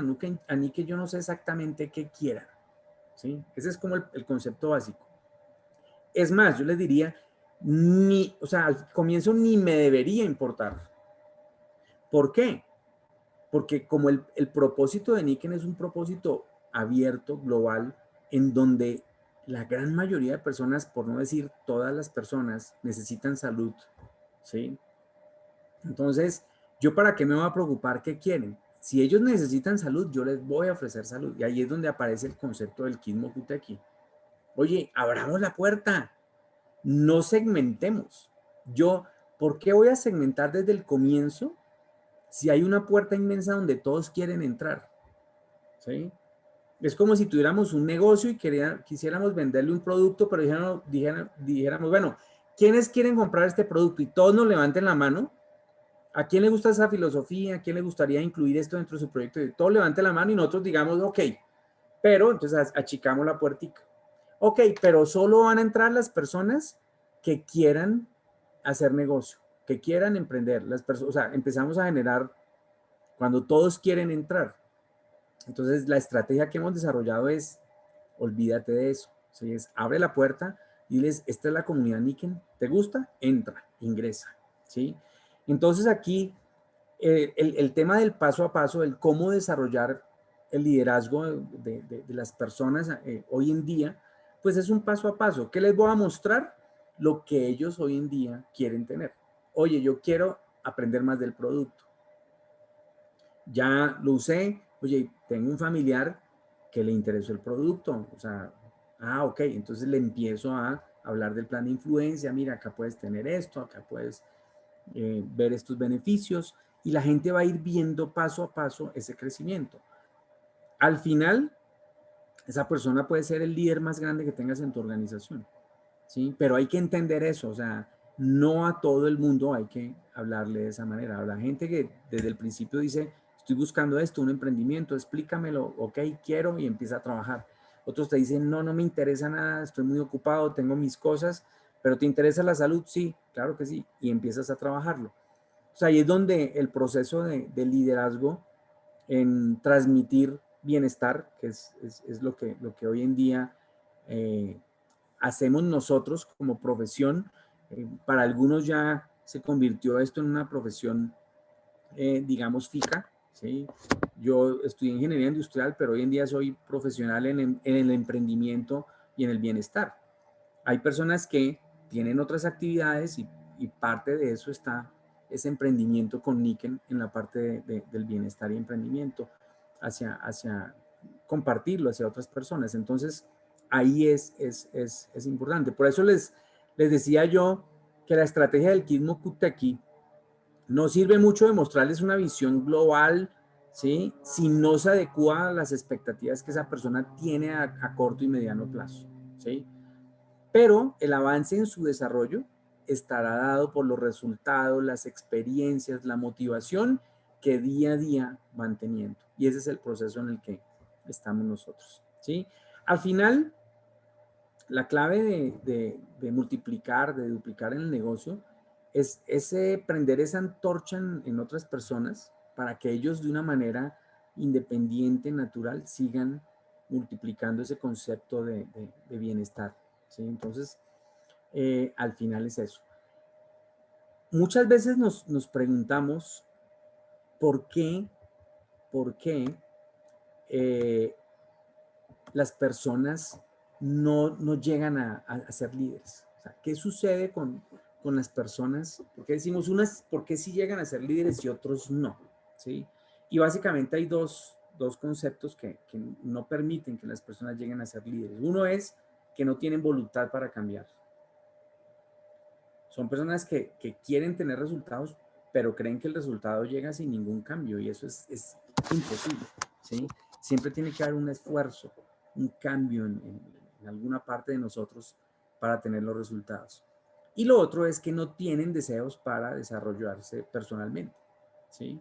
a Nikken, yo no sé exactamente qué quieran, ¿sí? Ese es como el concepto básico. Es más, yo les diría, o sea, al comienzo ni me debería importar. ¿Por qué? Porque como el propósito de Nikken es un propósito abierto, global, en donde la gran mayoría de personas, por no decir todas las personas, necesitan salud, ¿sí? Entonces, ¿yo para qué me voy a preocupar qué quieren? Si ellos necesitan salud, yo les voy a ofrecer salud. Y ahí es donde aparece el concepto del Kismo-Kuteki. Oye, abramos la puerta, no segmentemos. Yo, ¿por qué voy a segmentar desde el comienzo si hay una puerta inmensa donde todos quieren entrar? ¿Sí? Es como si tuviéramos un negocio y quisiéramos venderle un producto, pero dijéramos, bueno, ¿quiénes quieren comprar este producto? Y todos nos levanten la mano. ¿A quién le gusta esa filosofía? ¿A quién le gustaría incluir esto dentro de su proyecto? Y todos levanten la mano y nosotros digamos, ok, pero entonces achicamos la puertica. Ok, pero solo van a entrar las personas que quieran hacer negocio, que quieran emprender. O sea, empezamos a generar cuando todos quieren entrar. Entonces, la estrategia que hemos desarrollado es, olvídate de eso. ¿Sí? Es, abre la puerta, diles, esta es la comunidad Nikken, ¿te gusta? Entra, ingresa. ¿Sí? Entonces, aquí, el tema del paso a paso, el cómo desarrollar el liderazgo de las personas hoy en día, pues es un paso a paso. ¿Qué les voy a mostrar? Lo que ellos hoy en día quieren tener. Oye, yo quiero aprender más del producto. Ya lo usé, oye, tengo un familiar que le interesó el producto, o sea, Ah, ok, entonces le empiezo a hablar del plan de influencia. Mira, acá puedes tener esto, acá puedes ver estos beneficios y la gente va a ir viendo paso a paso ese crecimiento. Al final, esa persona puede ser el líder más grande que tengas en tu organización, ¿sí? Pero hay que entender eso, o sea, no a todo el mundo hay que hablarle de esa manera. A la gente que desde el principio dice, estoy buscando esto, un emprendimiento, explícamelo, ok, quiero, y empieza a trabajar. Otros te dicen, no, no me interesa nada, estoy muy ocupado, tengo mis cosas, pero ¿te interesa la salud? Sí, claro que sí, y empiezas a trabajarlo. O sea, ahí es donde el proceso de liderazgo en transmitir bienestar, que es lo que hoy en día hacemos nosotros como profesión. Para algunos ya se convirtió esto en una profesión, digamos, fija, ¿sí? Yo estudié ingeniería industrial, pero hoy en día soy profesional en el emprendimiento y en el bienestar. Hay personas que tienen otras actividades y parte de eso está ese emprendimiento con Niken en la parte del bienestar y emprendimiento hacia compartirlo hacia otras personas. Entonces, ahí es importante. Por eso les decía yo que la estrategia del Kismo Kuteki no sirve mucho de mostrarles una visión global, ¿sí? Si no se adecua a las expectativas que esa persona tiene a corto y mediano plazo, ¿sí? Pero el avance en su desarrollo estará dado por los resultados, las experiencias, la motivación que día a día van teniendo. Y ese es el proceso en el que estamos nosotros, ¿sí? Al final, la clave de multiplicar, de duplicar en el negocio, es prender esa antorcha en otras personas para que ellos de una manera independiente, natural, sigan multiplicando ese concepto de bienestar, ¿sí? Entonces, al final es eso. Muchas veces nos preguntamos por qué eh, las personas no llegan a ser líderes. O sea, ¿qué sucede con las personas? ¿Por qué decimos unas, por qué sí llegan a ser líderes y otros no? ¿Sí? Y básicamente hay dos conceptos que no permiten que las personas lleguen a ser líderes. Uno es que no tienen voluntad para cambiar. Son personas que quieren tener resultados, pero creen que el resultado llega sin ningún cambio y eso es imposible, ¿sí? Siempre tiene que haber un esfuerzo, un cambio en alguna parte de nosotros para tener los resultados. Y lo otro es que no tienen deseos para desarrollarse personalmente, ¿sí?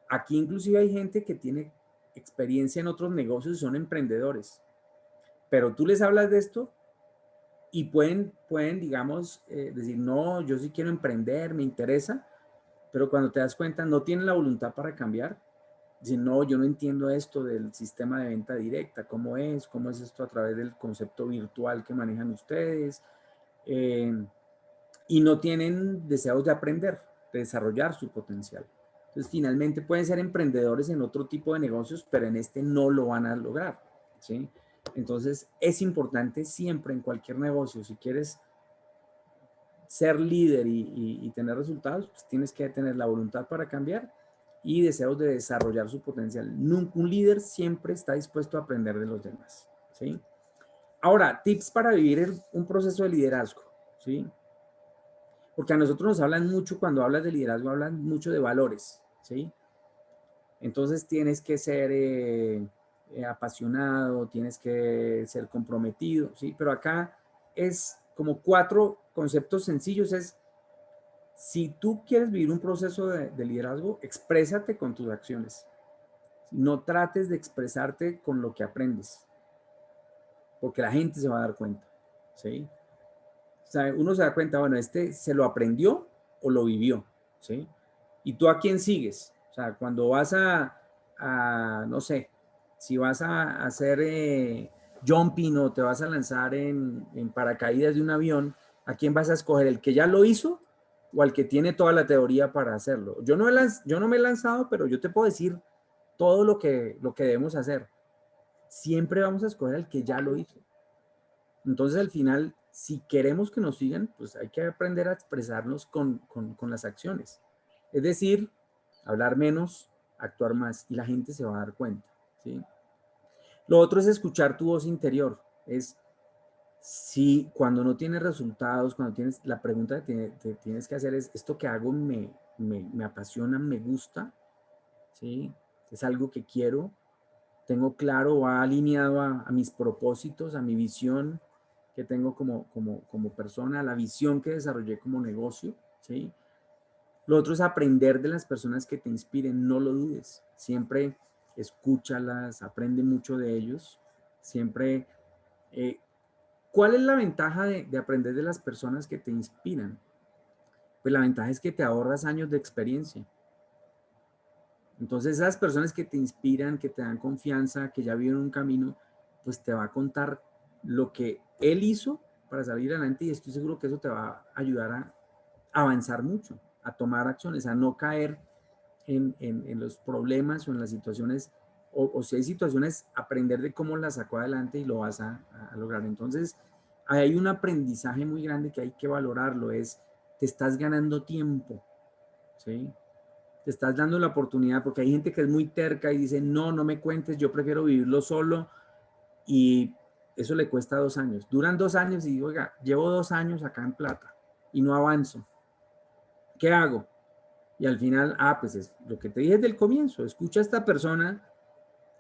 Aquí inclusive hay gente que tiene experiencia en otros negocios y son emprendedores, pero tú les hablas de esto y pueden digamos, decir, no, yo sí quiero emprender, me interesa, pero cuando te das cuenta no tienen la voluntad para cambiar. Dicen, no, yo no entiendo esto del sistema de venta directa, cómo es esto a través del concepto virtual que manejan ustedes, y no tienen deseos de aprender, de desarrollar su potencial. Entonces, finalmente pueden ser emprendedores en otro tipo de negocios, pero en este no lo van a lograr, ¿sí? Entonces, es importante siempre en cualquier negocio, si quieres ser líder y tener resultados, pues tienes que tener la voluntad para cambiar y deseos de desarrollar su potencial. Un líder siempre está dispuesto a aprender de los demás, ¿sí? Ahora, tips para vivir un proceso de liderazgo, ¿sí? Porque a nosotros nos hablan mucho, cuando hablas de liderazgo, hablan mucho de valores, ¿sí? Entonces tienes que ser apasionado, tienes que ser comprometido, ¿sí? Pero acá es como 4 conceptos sencillos, es si tú quieres vivir un proceso de liderazgo, exprésate con tus acciones. No trates de expresarte con lo que aprendes, porque la gente se va a dar cuenta, ¿sí? O sea, uno se da cuenta, bueno, este se lo aprendió o lo vivió, ¿sí? ¿Y tú a quién sigues? O sea, cuando vas no sé, si vas a hacer jumping o te vas a lanzar en paracaídas de un avión, ¿a quién vas a escoger? ¿El que ya lo hizo o al que tiene toda la teoría para hacerlo? Yo no me he lanzado, pero yo te puedo decir todo lo que debemos hacer. Siempre vamos a escoger al que ya lo hizo. Entonces, al final, si queremos que nos sigan, pues hay que aprender a expresarnos con las acciones. Es decir, hablar menos, actuar más, y la gente se va a dar cuenta, ¿sí? Lo otro es escuchar tu voz interior. Es Si cuando no tienes resultados, cuando tienes, la pregunta que te tienes que hacer es, ¿esto que hago me apasiona, me gusta? ¿Sí? ¿Es algo que quiero? ¿Tengo claro, va alineado a mis propósitos, a mi visión que tengo como persona, a la visión que desarrollé como negocio? ¿Sí? Lo otro es aprender de las personas que te inspiren, no lo dudes. Siempre escúchalas, aprende mucho de ellos. Siempre, eh, ¿cuál es la ventaja de aprender de las personas que te inspiran? Pues la ventaja es que te ahorras años de experiencia. Entonces esas personas que te inspiran, que te dan confianza, que ya vieron un camino, pues te va a contar lo que él hizo para salir adelante y estoy seguro que eso te va a ayudar a avanzar mucho, a tomar acciones, a no caer en los problemas o en las situaciones, o si hay situaciones, aprender de cómo las sacó adelante y lo vas a lograr. Entonces, hay un aprendizaje muy grande que hay que valorarlo, es, te estás ganando tiempo, ¿sí? Te estás dando la oportunidad, porque hay gente que es muy terca y dice, no, no me cuentes, yo prefiero vivirlo solo, y eso le cuesta 2 años. Duran 2 años y digo, oiga, llevo 2 años acá en plata y no avanzo. ¿Qué hago? Y al final, pues es lo que te dije desde el comienzo, escucha a esta persona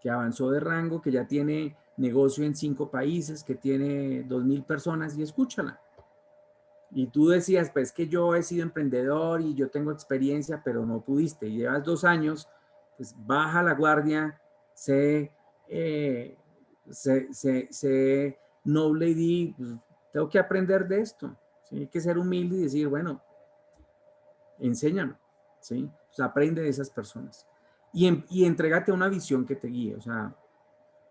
que avanzó de rango, que ya tiene negocio en 5 países, que tiene 2.000 personas y escúchala. Y tú decías, pues que yo he sido emprendedor y yo tengo experiencia, pero no pudiste. Y llevas 2 años, pues baja la guardia, eh, sé noble y di, pues, tengo que aprender de esto. ¿Sí? Hay que ser humilde y decir, bueno, enséñalo, ¿sí? O sea, aprende de esas personas. Y entrégate una visión que te guíe. O sea,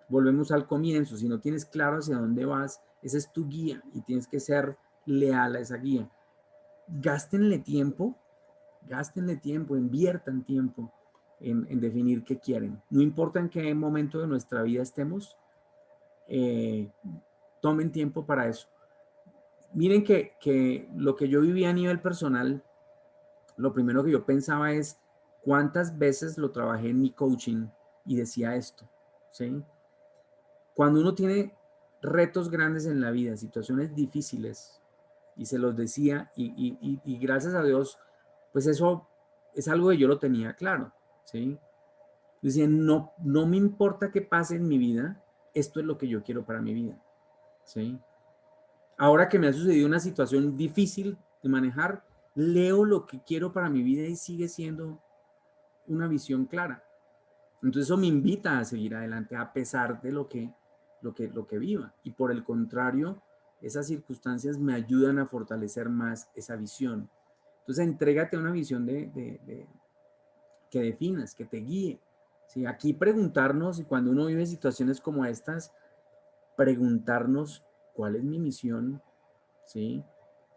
volvemos al comienzo. Si no tienes claro hacia dónde vas, esa es tu guía y tienes que ser leal a esa guía. Gástenle tiempo, inviertan tiempo en definir qué quieren. No importa en qué momento de nuestra vida estemos, tomen tiempo para eso. Miren que lo que yo vivía a nivel personal, lo primero que yo pensaba es cuántas veces lo trabajé en mi coaching y decía esto, ¿sí? Cuando uno tiene retos grandes en la vida, situaciones difíciles, y se los decía, y gracias a Dios, pues eso es algo que yo lo tenía claro, ¿sí? Decía, no, no me importa qué pase en mi vida, esto es lo que yo quiero para mi vida, ¿sí? Ahora que me ha sucedido una situación difícil de manejar, leo lo que quiero para mi vida y sigue siendo una visión clara. Entonces eso me invita a seguir adelante a pesar de lo que viva. Y por el contrario, esas circunstancias me ayudan a fortalecer más esa visión. Entonces entrégate a una visión que definas, que te guíe. ¿Sí? Aquí preguntarnos, y cuando uno vive situaciones como estas, preguntarnos cuál es mi misión, ¿sí?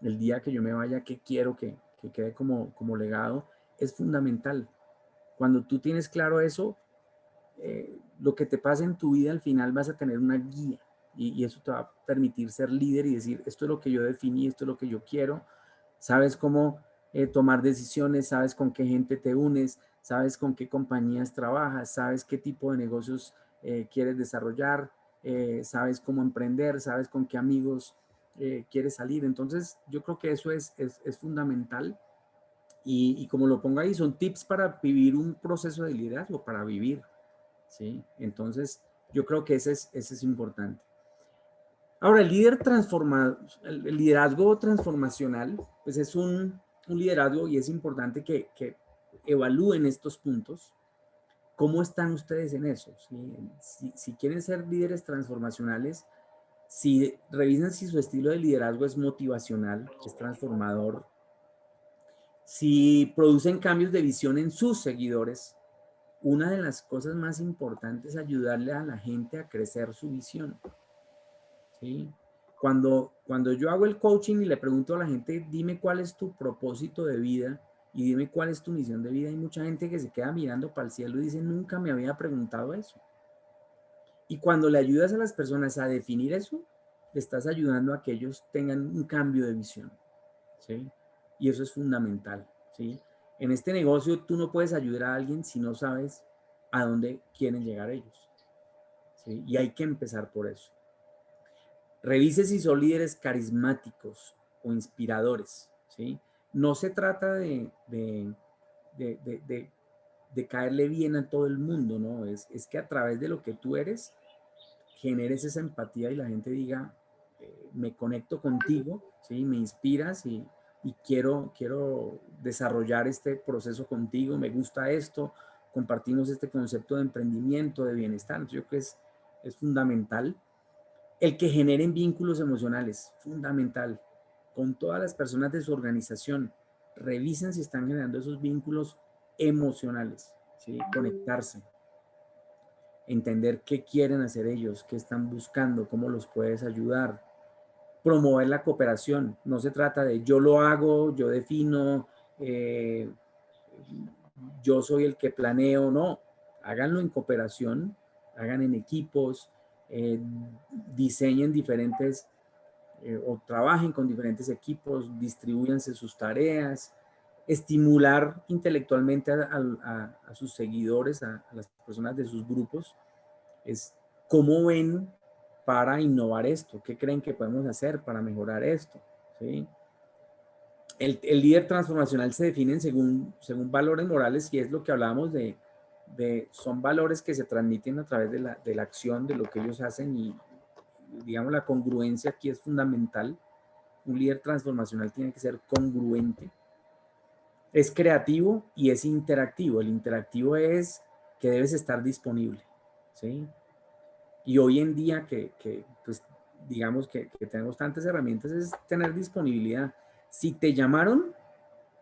El día que yo me vaya, ¿qué quiero que quede como legado? Es fundamental. Cuando tú tienes claro eso, lo que te pase en tu vida al final vas a tener una guía y eso te va a permitir ser líder y decir, esto es lo que yo definí, esto es lo que yo quiero, sabes cómo tomar decisiones, sabes con qué gente te unes, sabes con qué compañías trabajas, sabes qué tipo de negocios quieres desarrollar, sabes cómo emprender, sabes con qué amigos quieres salir. Entonces yo creo que eso es fundamental y como lo pongo ahí, son tips para vivir un proceso de liderazgo, para vivir. ¿Sí? Entonces, yo creo que ese es importante. Ahora, el liderazgo transformacional, pues es un liderazgo y es importante que evalúen estos puntos. ¿Cómo están ustedes en eso? Si quieren ser líderes transformacionales, si revisen si su estilo de liderazgo es motivacional, es transformador, si producen cambios de visión en sus seguidores. Una de las cosas más importantes es ayudarle a la gente a crecer su visión, ¿sí? Cuando yo hago el coaching y le pregunto a la gente, dime cuál es tu propósito de vida y dime cuál es tu misión de vida, hay mucha gente que se queda mirando para el cielo y dice, nunca me había preguntado eso. Y cuando le ayudas a las personas a definir eso, le estás ayudando a que ellos tengan un cambio de visión, ¿sí? Y eso es fundamental, ¿sí? En este negocio tú no puedes ayudar a alguien si no sabes a dónde quieren llegar ellos, ¿sí? Y hay que empezar por eso. Revise si son líderes carismáticos o inspiradores, ¿sí? No se trata de, de, de caerle bien a todo el mundo, ¿no? Es que a través de lo que tú eres, generes esa empatía y la gente diga, me conecto contigo, ¿sí? Me inspiras y quiero desarrollar este proceso contigo, me gusta esto, compartimos este concepto de emprendimiento, de bienestar. Entonces, yo creo que es fundamental. El que generen vínculos emocionales, fundamental. Con todas las personas de su organización, revisen si están generando esos vínculos emocionales, ¿sí? Conectarse, entender qué quieren hacer ellos, qué están buscando, cómo los puedes ayudar. Promover la cooperación. No se trata de yo lo hago, yo defino, yo soy el que planeo, no. Háganlo en cooperación, hagan en equipos, diseñen diferentes o trabajen con diferentes equipos, distribuyanse sus tareas, estimular intelectualmente a sus seguidores, a las personas de sus grupos, es cómo ven para innovar esto, qué creen que podemos hacer para mejorar esto, ¿sí? El líder transformacional se define según valores morales y es lo que hablábamos son valores que se transmiten a través de la acción, de lo que ellos hacen y digamos la congruencia aquí es fundamental. Un líder transformacional tiene que ser congruente, es creativo y es interactivo. El interactivo es que debes estar disponible, ¿sí? Y hoy en día pues, digamos que tenemos tantas herramientas, es tener disponibilidad. Si te llamaron,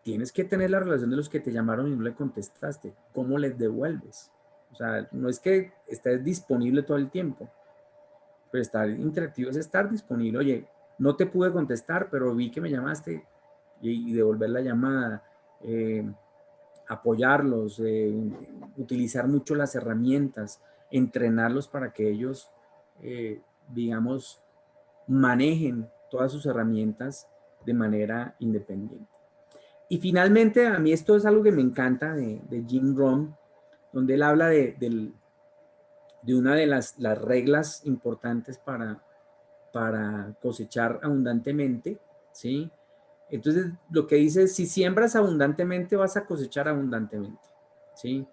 tienes que tener la relación de los que te llamaron y no le contestaste. ¿Cómo les devuelves? O sea, no es que estés disponible todo el tiempo, pero estar interactivo es estar disponible. Oye, no te pude contestar, pero vi que me llamaste y devolver la llamada, apoyarlos, utilizar mucho las herramientas, entrenarlos para que ellos, digamos, manejen todas sus herramientas de manera independiente. Y finalmente, a mí esto es algo que me encanta de Jim Rohn, donde él habla de una de las reglas importantes para cosechar abundantemente, ¿sí? Entonces, lo que dice es, si siembras abundantemente, vas a cosechar abundantemente, ¿sí?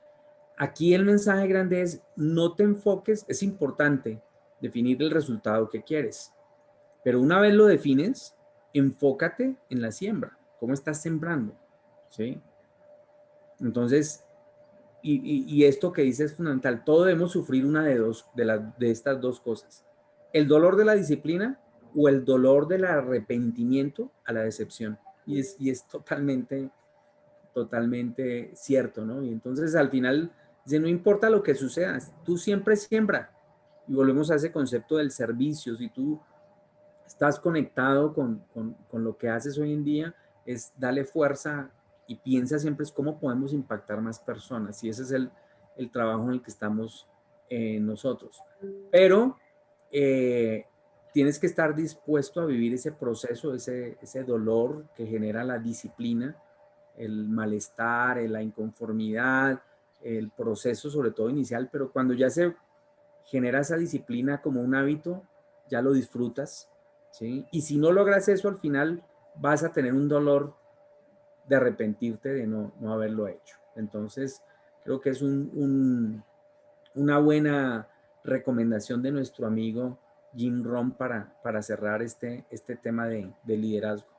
Aquí el mensaje grande es, no te enfoques, es importante definir el resultado que quieres, pero una vez lo defines, enfócate en la siembra, cómo estás sembrando, ¿sí? Entonces, y esto que dice es fundamental, todos debemos sufrir una de estas dos cosas, el dolor de la disciplina o el dolor del arrepentimiento a la decepción, y es totalmente cierto, ¿no? Y entonces al final dice, no importa lo que suceda, tú siempre siembra, y volvemos a ese concepto del servicio. Si tú estás conectado con lo que haces hoy en día, es darle fuerza y piensa siempre es cómo podemos impactar más personas, y ese es el trabajo en el que estamos nosotros. Pero tienes que estar dispuesto a vivir ese proceso, ese dolor que genera la disciplina, el malestar, la inconformidad, el proceso sobre todo inicial, pero cuando ya se genera esa disciplina como un hábito, ya lo disfrutas, ¿sí? Y si no logras eso, al final vas a tener un dolor de arrepentirte de no haberlo hecho. Entonces, creo que es una buena recomendación de nuestro amigo Jim Rohn para cerrar este tema de liderazgo.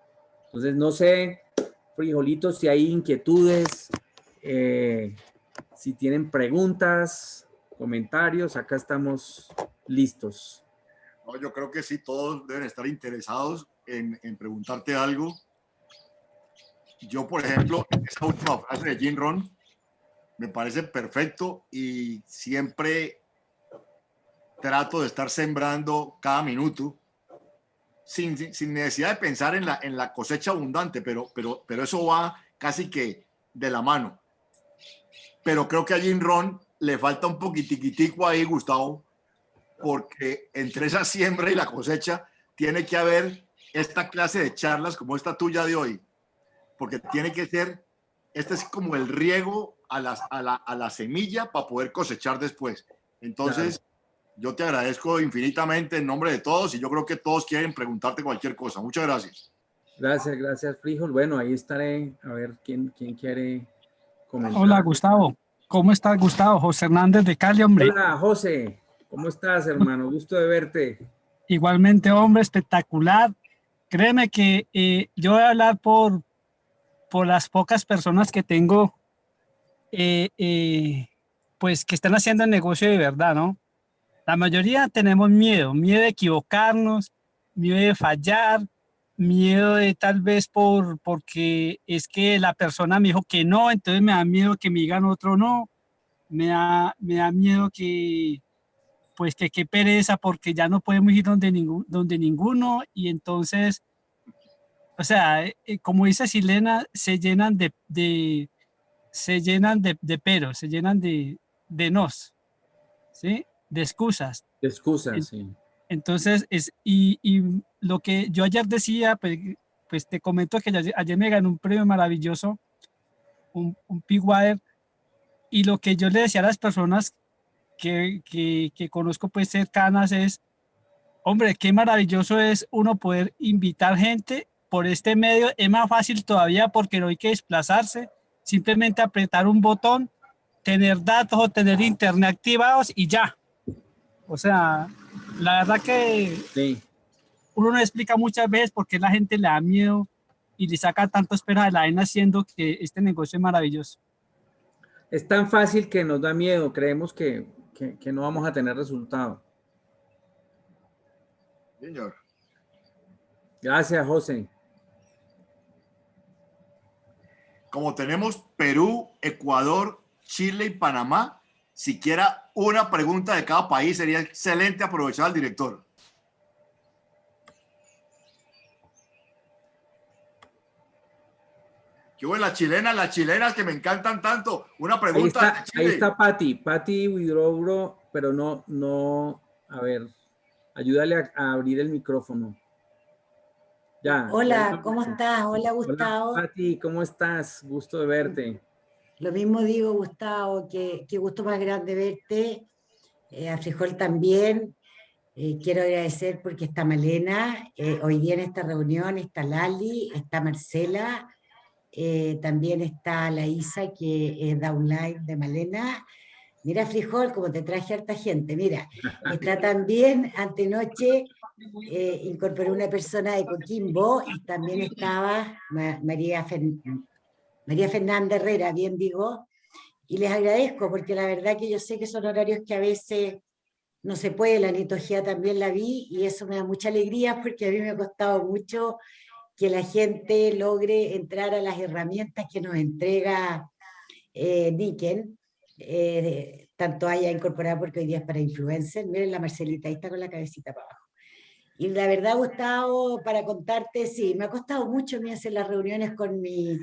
Entonces, no sé, frijolitos, si hay inquietudes, si tienen preguntas, comentarios, acá estamos listos. No, yo creo que sí, todos deben estar interesados en preguntarte algo. Yo, por ejemplo, esa última frase de Jim Rohn me parece perfecto y siempre trato de estar sembrando cada minuto sin necesidad de pensar en la cosecha abundante, pero eso va casi que de la mano. Pero creo que a Jim Rohn le falta un poquitico ahí, Gustavo, porque entre esa siembra y la cosecha tiene que haber esta clase de charlas como esta tuya de hoy, porque tiene que ser, este es como el riego a la semilla para poder cosechar después. Entonces, claro, Yo te agradezco infinitamente en nombre de todos y yo creo que todos quieren preguntarte cualquier cosa. Muchas gracias. Gracias, Frijol. Bueno, ahí estaré a ver quién quiere comentar. Hola, Gustavo. ¿Cómo estás, Gustavo? José Hernández de Cali, hombre. Hola, José. ¿Cómo estás, hermano? Gusto de verte. Igualmente, hombre, espectacular. Créeme que yo voy a hablar por las pocas personas que tengo, pues que están haciendo el negocio de verdad, ¿no? La mayoría tenemos miedo de equivocarnos, miedo de fallar, miedo de tal vez porque es que la persona me dijo que no, entonces me da miedo que me digan otro no, me da miedo que, pues que qué pereza porque ya no podemos ir donde ninguno y entonces, o sea, como dice Silena, se llenan de peros, se llenan de nos, ¿sí? De excusas. De excusas, sí. Entonces, y lo que yo ayer decía, pues te comento que ayer me gané un premio maravilloso, un Pigwater, y lo que yo le decía a las personas que conozco pues cercanas es, hombre, qué maravilloso es uno poder invitar gente por este medio, es más fácil todavía porque no hay que desplazarse, simplemente apretar un botón, tener datos o tener internet activados y ya. O sea, la verdad que Sí. uno no explica muchas veces por qué la gente le da miedo y le saca tanto espera de la vaina haciendo que este negocio es maravilloso. Es tan fácil que nos da miedo, creemos que no vamos a tener resultado. Señor. Gracias, José. Como tenemos Perú, Ecuador, Chile y Panamá, siquiera una pregunta de cada país sería excelente aprovechar al director. ¿Qué hubo las chilenas que me encantan tanto? Una pregunta. Ahí está Pati Widrobro, pero no, a ver, ayúdale a abrir el micrófono. Ya. Hola, ¿cómo estás? Hola, Gustavo. Hola, Pati, ¿cómo estás? Gusto de verte. Lo mismo digo, Gustavo, qué gusto más grande verte. A Frijol también. Quiero agradecer porque está Malena. Hoy día en esta reunión está Lali, está Marcela, también está la Isa, que es downline de Malena. Mira, Frijol, como te traje harta gente. Mira, está también antenoche. Incorporé una persona de Coquimbo y también estaba María Fernanda Herrera, bien digo, y les agradezco porque la verdad que yo sé que son horarios que a veces no se puede, la Nitogía también la vi y eso me da mucha alegría porque a mí me ha costado mucho que la gente logre entrar a las herramientas que nos entrega Niken, tanto haya incorporado porque hoy día es para influencers. Miren la Marcelita, ahí está con la cabecita para abajo. Y la verdad, Gustavo, para contarte, sí, me ha costado mucho a mí hacer las reuniones con mi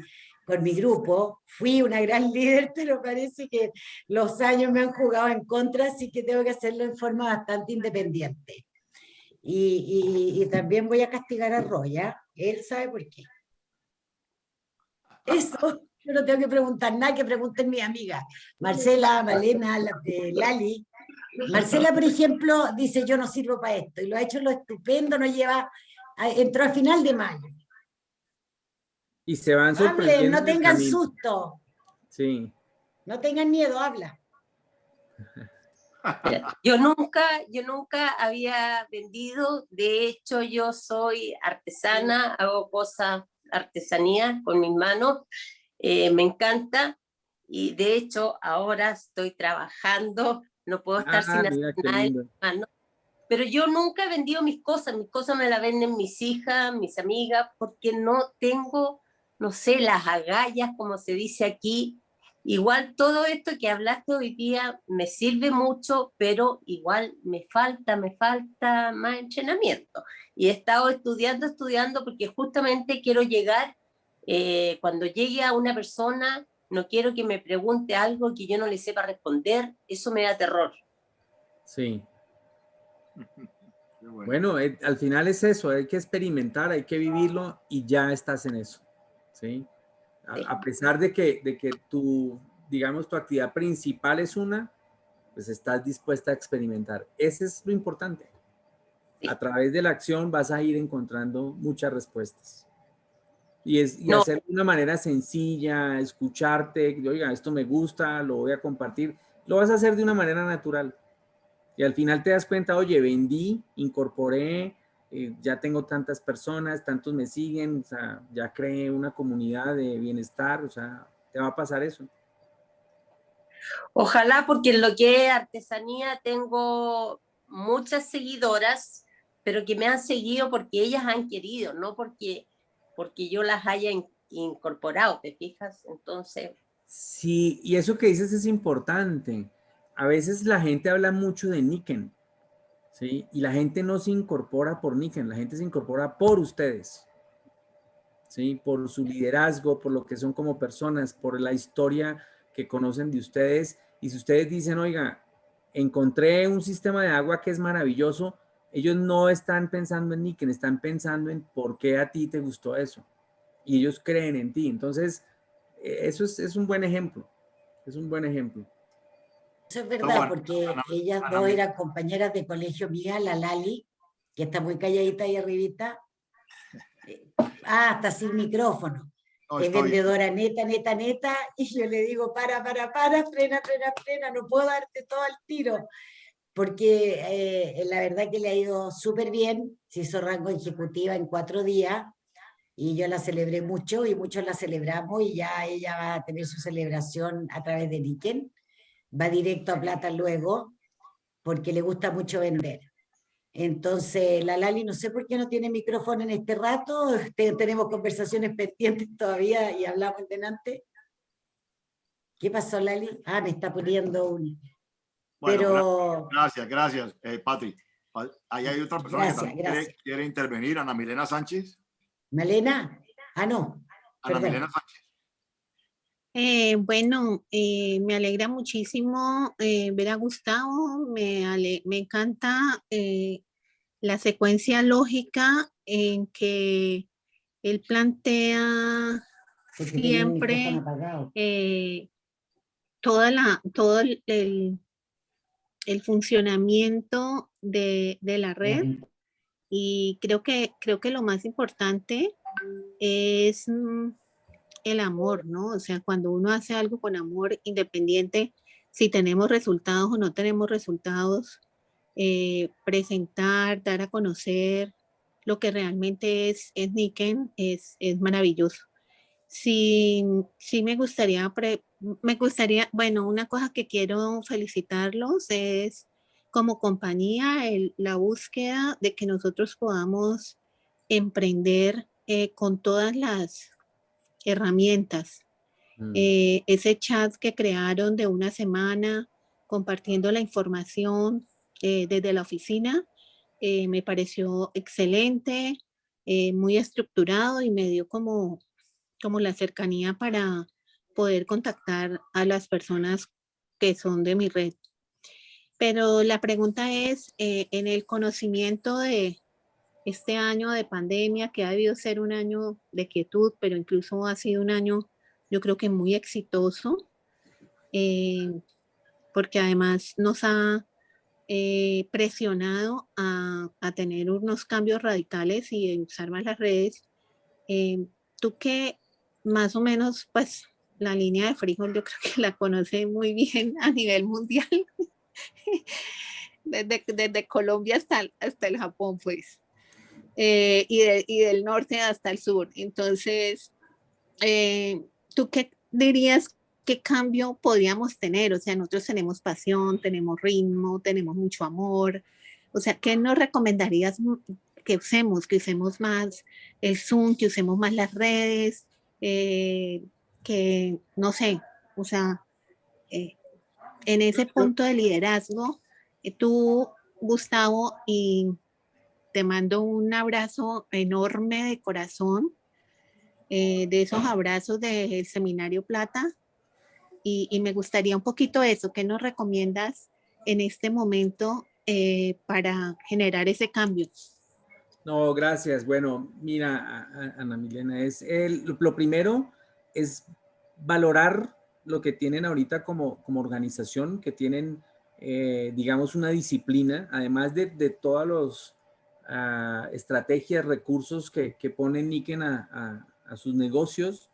grupo. Fui una gran líder, pero parece que los años me han jugado en contra, así que tengo que hacerlo en forma bastante independiente. Y también voy a castigar a Roya, él sabe por qué. Eso, yo no tengo que preguntar nada, que pregunten mis amigas. Marcela, Malena, Lali. Marcela, por ejemplo, dice yo no sirvo para esto y lo ha hecho lo estupendo, entró a final de mayo. Y se van sorprendiendo. Hablen, no tengan susto. Sí. No tengan miedo, habla. Yo nunca había vendido, de hecho yo soy artesana, hago cosas, artesanías con mis manos, me encanta y de hecho ahora estoy trabajando, no puedo estar sin hacer nada en mis manos, pero yo nunca he vendido mis cosas me las venden mis hijas, mis amigas, porque no tengo, no sé, las agallas, como se dice aquí. Igual todo esto que hablaste hoy día me sirve mucho, pero igual me falta más entrenamiento. Y he estado estudiando, porque justamente quiero llegar, cuando llegue a una persona, no quiero que me pregunte algo que yo no le sepa responder, eso me da terror. Sí. Bueno, al final es eso, hay que experimentar, hay que vivirlo y ya estás en eso, ¿sí? A pesar de que tu, digamos, tu actividad principal es una, pues estás dispuesta a experimentar. Ese es lo importante. Sí. A través de la acción vas a ir encontrando muchas respuestas. Y No, hacerlo de una manera sencilla, escucharte, oiga, esto me gusta, lo voy a compartir. Lo vas a hacer de una manera natural. Y al final te das cuenta, oye, vendí, incorporé, ya tengo tantas personas, tantos me siguen, o sea, ya creé una comunidad de bienestar, o sea, te va a pasar eso. ojalá, porque en lo que es artesanía tengo muchas seguidoras, pero que me han seguido porque ellas han querido, no porque yo las haya incorporado, ¿te fijas? Entonces, Sí, y eso que dices es importante. A veces la gente habla mucho de Niken, ¿sí? Y la gente no se incorpora por Niken, la gente se incorpora por ustedes, ¿sí? Por su liderazgo, por lo que son como personas, por la historia que conocen de ustedes. Y si ustedes dicen, oiga, encontré un sistema de agua que es maravilloso, ellos no están pensando en Niken, están pensando en por qué a ti te gustó eso. Y ellos creen en ti. Entonces, eso es un buen ejemplo. Es un buen ejemplo. Eso es Pero verdad, bueno, porque Ana, ellas Ana dos Mil- eran compañeras de colegio mía, la Lali, que está muy calladita ahí arribita. Está sin micrófono. no, Es está bien. vendedora neta, neta, neta, y yo le digo, frena, frena, frena, no puedo darte todo al tiro, porque la verdad que le ha ido súper bien, se hizo rango ejecutiva en 4 días, y yo la celebré mucho, y muchos la celebramos, y ya ella va a tener su celebración a través de Niken, va directo a plata luego, porque le gusta mucho vender. Entonces, la Lali, no sé por qué no tiene micrófono en este rato, tenemos conversaciones pendientes todavía y hablamos delante. ¿Qué pasó, Lali? Me está poniendo un... Bueno, Pero, gracias, Patri. Ahí hay otra persona que gracias, también gracias. quiere intervenir, Ana Milena Sánchez. ¿Malena? No, Ana Milena perdón. Sánchez. Bueno, me alegra muchísimo ver a Gustavo, me encanta la secuencia lógica en que él plantea Porque tenía el micrófono siempre apagado. todo el funcionamiento de la red, y creo que lo más importante es el amor, ¿no? O sea, cuando uno hace algo con amor, independiente si tenemos resultados o no tenemos resultados, presentar, dar a conocer lo que realmente es Niken, es maravilloso. Sí, sí me gustaría, bueno, una cosa que quiero felicitarlos es como compañía, la búsqueda de que nosotros podamos emprender con todas las herramientas. Ese chat que crearon de una semana compartiendo la información desde la oficina me pareció excelente, muy estructurado, y me dio como la cercanía para poder contactar a las personas que son de mi red. Pero la pregunta es, en el conocimiento de este año de pandemia, que ha debido ser un año de quietud, pero incluso ha sido un año, yo creo que muy exitoso, porque además nos ha presionado a tener unos cambios radicales y usar más las redes. Tú que más o menos, pues la línea de frijol yo creo que la conoce muy bien a nivel mundial, desde Colombia hasta el Japón, pues, y del norte hasta el sur. Entonces, ¿tú qué dirías? ¿Qué cambio podríamos tener? O sea, nosotros tenemos pasión, tenemos ritmo, tenemos mucho amor. O sea, ¿qué nos recomendarías que usemos? Que usemos más el Zoom, que usemos más las redes, que no sé, o sea, en ese punto de liderazgo, tú, Gustavo, y te mando un abrazo enorme de corazón, de esos abrazos del Seminario Plata, y me gustaría un poquito eso, ¿qué nos recomiendas en este momento para generar ese cambio? No, gracias. Bueno, mira, Ana Milena, lo primero es valorar lo que tienen ahorita como organización, que tienen digamos, una disciplina, además de todas las estrategias, recursos que pone Nikken a sus negocios,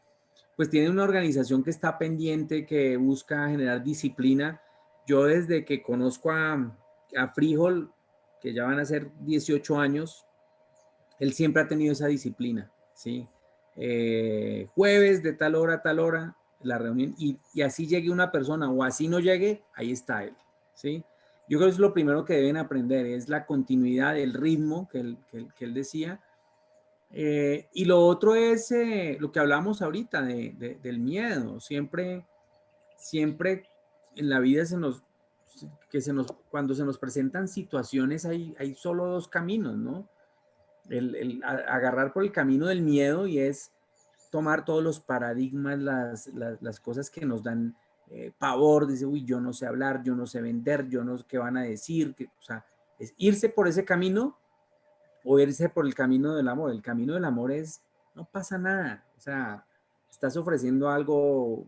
pues tiene una organización que está pendiente, que busca generar disciplina. Yo desde que conozco a Frijol, que ya van a ser 18 años, él siempre ha tenido esa disciplina, ¿sí? Jueves de tal hora a tal hora, la reunión, y así llegue una persona o así no llegue, ahí está él, ¿sí? Yo creo que es lo primero que deben aprender, es la continuidad, el ritmo que él decía. Y lo otro es lo que hablamos ahorita del miedo. Siempre en la vida cuando se nos presentan situaciones hay solo dos caminos, ¿no? Agarrar por el camino del miedo, y es tomar todos los paradigmas, las cosas que nos dan pavor, dice, uy, yo no sé hablar, yo no sé vender, yo no sé qué van a decir, o sea, es irse por ese camino o irse por el camino del amor. El camino del amor es, no pasa nada, o sea, estás ofreciendo algo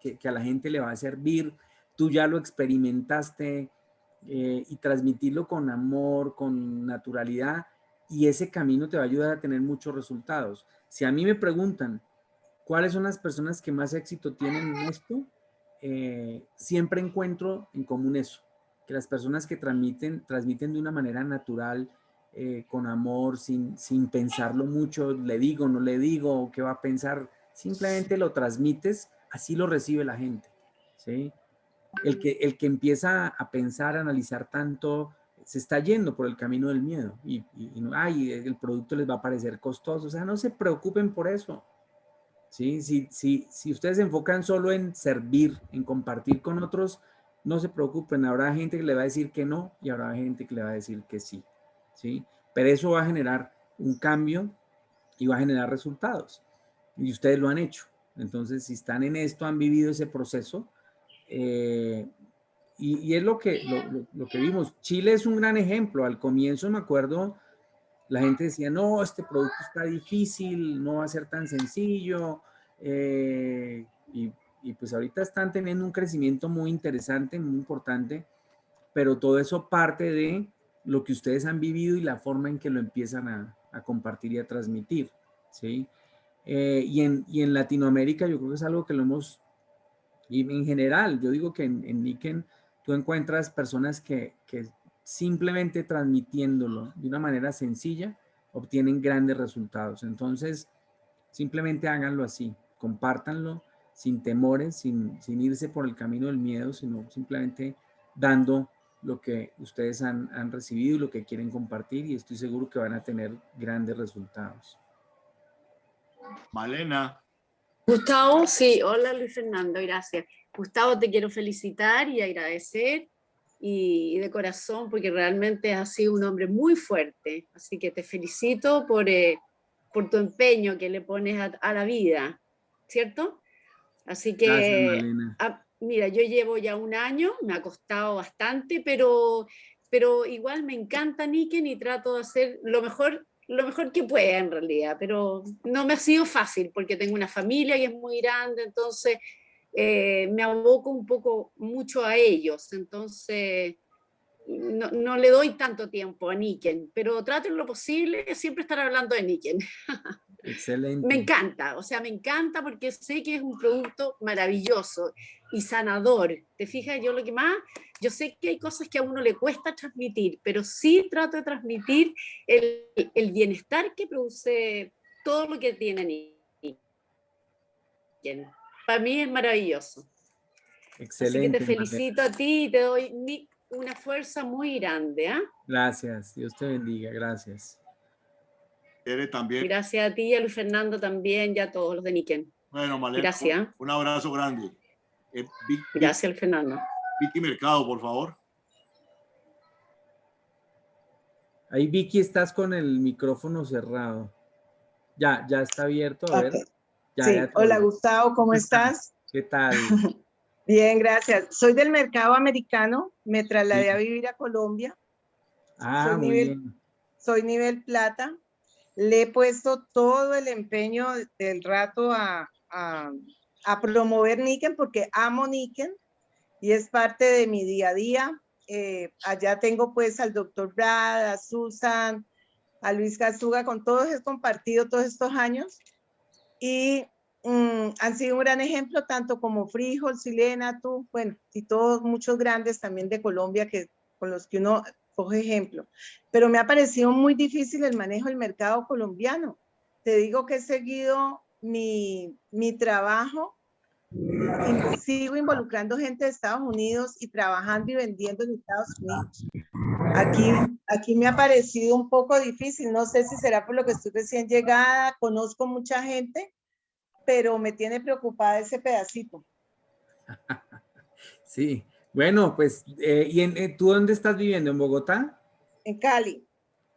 que a la gente le va a servir, tú ya lo experimentaste, y transmitirlo con amor, con naturalidad, y ese camino te va a ayudar a tener muchos resultados. Si a mí me preguntan, ¿cuáles son las personas que más éxito tienen en esto? Siempre encuentro en común eso, que las personas que transmiten de una manera natural, con amor, sin pensarlo mucho, le digo, no le digo, qué va a pensar, simplemente lo transmites, así lo recibe la gente, ¿sí? El que empieza a pensar, a analizar tanto, se está yendo por el camino del miedo y ay, el producto les va a parecer costoso, o sea, no se preocupen por eso. ¿Sí? Si ustedes se enfocan solo en servir, en compartir con otros, no se preocupen, habrá gente que le va a decir que no y habrá gente que le va a decir que sí, ¿sí? Pero eso va a generar un cambio y va a generar resultados, y ustedes lo han hecho. Entonces, si están en esto, han vivido ese proceso, y es lo que vimos. Chile es un gran ejemplo. Al comienzo me acuerdo, la gente decía, no, este producto está difícil, no va a ser tan sencillo, y pues ahorita están teniendo un crecimiento muy interesante, muy importante, pero todo eso parte de lo que ustedes han vivido y la forma en que lo empiezan a compartir y a transmitir, ¿sí? Y en Latinoamérica yo creo que es algo que lo hemos, y en general, yo digo que en Nikken tú encuentras personas que simplemente transmitiéndolo de una manera sencilla obtienen grandes resultados. Entonces, simplemente háganlo así, compártanlo sin temores, sin irse por el camino del miedo, sino simplemente dando lo que ustedes han recibido y lo que quieren compartir, y estoy seguro que van a tener grandes resultados. Malena. Gustavo, sí, hola Luis Fernando, gracias. Gustavo, te quiero felicitar y agradecer, y de corazón, porque realmente has sido un hombre muy fuerte, así que te felicito por tu empeño que le pones a la vida, ¿cierto? Así que, gracias, Malena. Mira, yo llevo ya un año, me ha costado bastante, pero igual me encanta Nikken y trato de hacer lo mejor que pueda en realidad, pero no me ha sido fácil porque tengo una familia que es muy grande, entonces me aboco un poco mucho a ellos, entonces no le doy tanto tiempo a Nikken, pero trato en lo posible de siempre estar hablando de Nikken. Excelente. Me encanta, o sea, me encanta porque sé que es un producto maravilloso y sanador. ¿Te fijas? Yo sé que hay cosas que a uno le cuesta transmitir, pero sí trato de transmitir el bienestar que produce todo lo que tiene Nikken. Para mí es maravilloso. Excelente. Así que te felicito a ti y te doy una fuerza muy grande. ¿Eh? Gracias, Dios te bendiga, gracias. También. Gracias a ti y a Luis Fernando también y a todos los de Nikken. Bueno, Malena, gracias. Un abrazo grande. Gracias, Luis Fernando. Vicky Mercado, por favor. Ahí, Vicky, estás con el micrófono cerrado. Ya está abierto, a ver. Okay. Ya, sí, ya hola Gustavo, ¿cómo estás? ¿Qué tal? Bien, gracias. Soy del mercado americano, me trasladé a vivir a Colombia. Soy nivel plata. Le he puesto todo el empeño del rato a promover Nikken porque amo Nikken y es parte de mi día a día. allá tengo pues al doctor Brad, a Susan, a Luis Casuga, con todos he compartido todos estos años y han sido un gran ejemplo, tanto como Frijol, Silena, tú, bueno, y todos, muchos grandes también de Colombia con los que uno coge ejemplo. Pero me ha parecido muy difícil el manejo del mercado colombiano. Te digo que he seguido mi trabajo y sigo involucrando gente de Estados Unidos y trabajando y vendiendo en Estados Unidos. Aquí me ha parecido un poco difícil, no sé si será por lo que estoy recién llegada, conozco mucha gente, pero me tiene preocupada ese pedacito. Sí, bueno, pues, ¿tú dónde estás viviendo? ¿En Bogotá? En Cali.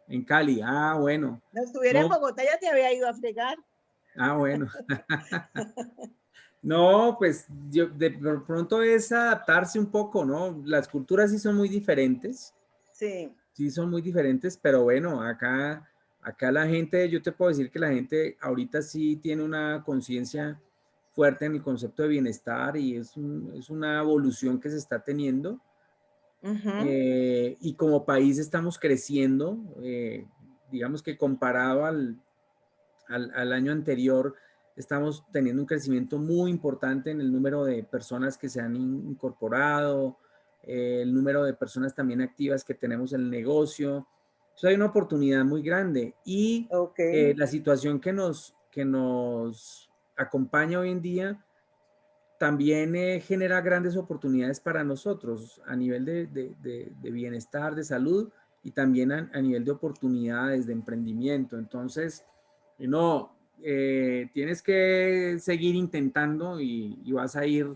En Cali, ah, bueno. No estuviera en No. Bogotá, ya te había ido a fregar. Ah, bueno. No, pues de pronto es adaptarse un poco, ¿no? Las culturas sí son muy diferentes. Sí. Sí son muy diferentes, pero bueno, acá la gente, yo te puedo decir que la gente ahorita sí tiene una conciencia fuerte en el concepto de bienestar y es una evolución que se está teniendo. Y como país estamos creciendo, digamos que comparado al año anterior, estamos teniendo un crecimiento muy importante en el número de personas que se han incorporado, el número de personas también activas que tenemos en el negocio. Entonces hay una oportunidad muy grande y la situación que nos acompaña hoy en día también genera grandes oportunidades para nosotros a nivel de bienestar, de salud y también a nivel de oportunidades, de emprendimiento. Entonces, no, tienes que seguir intentando y vas a ir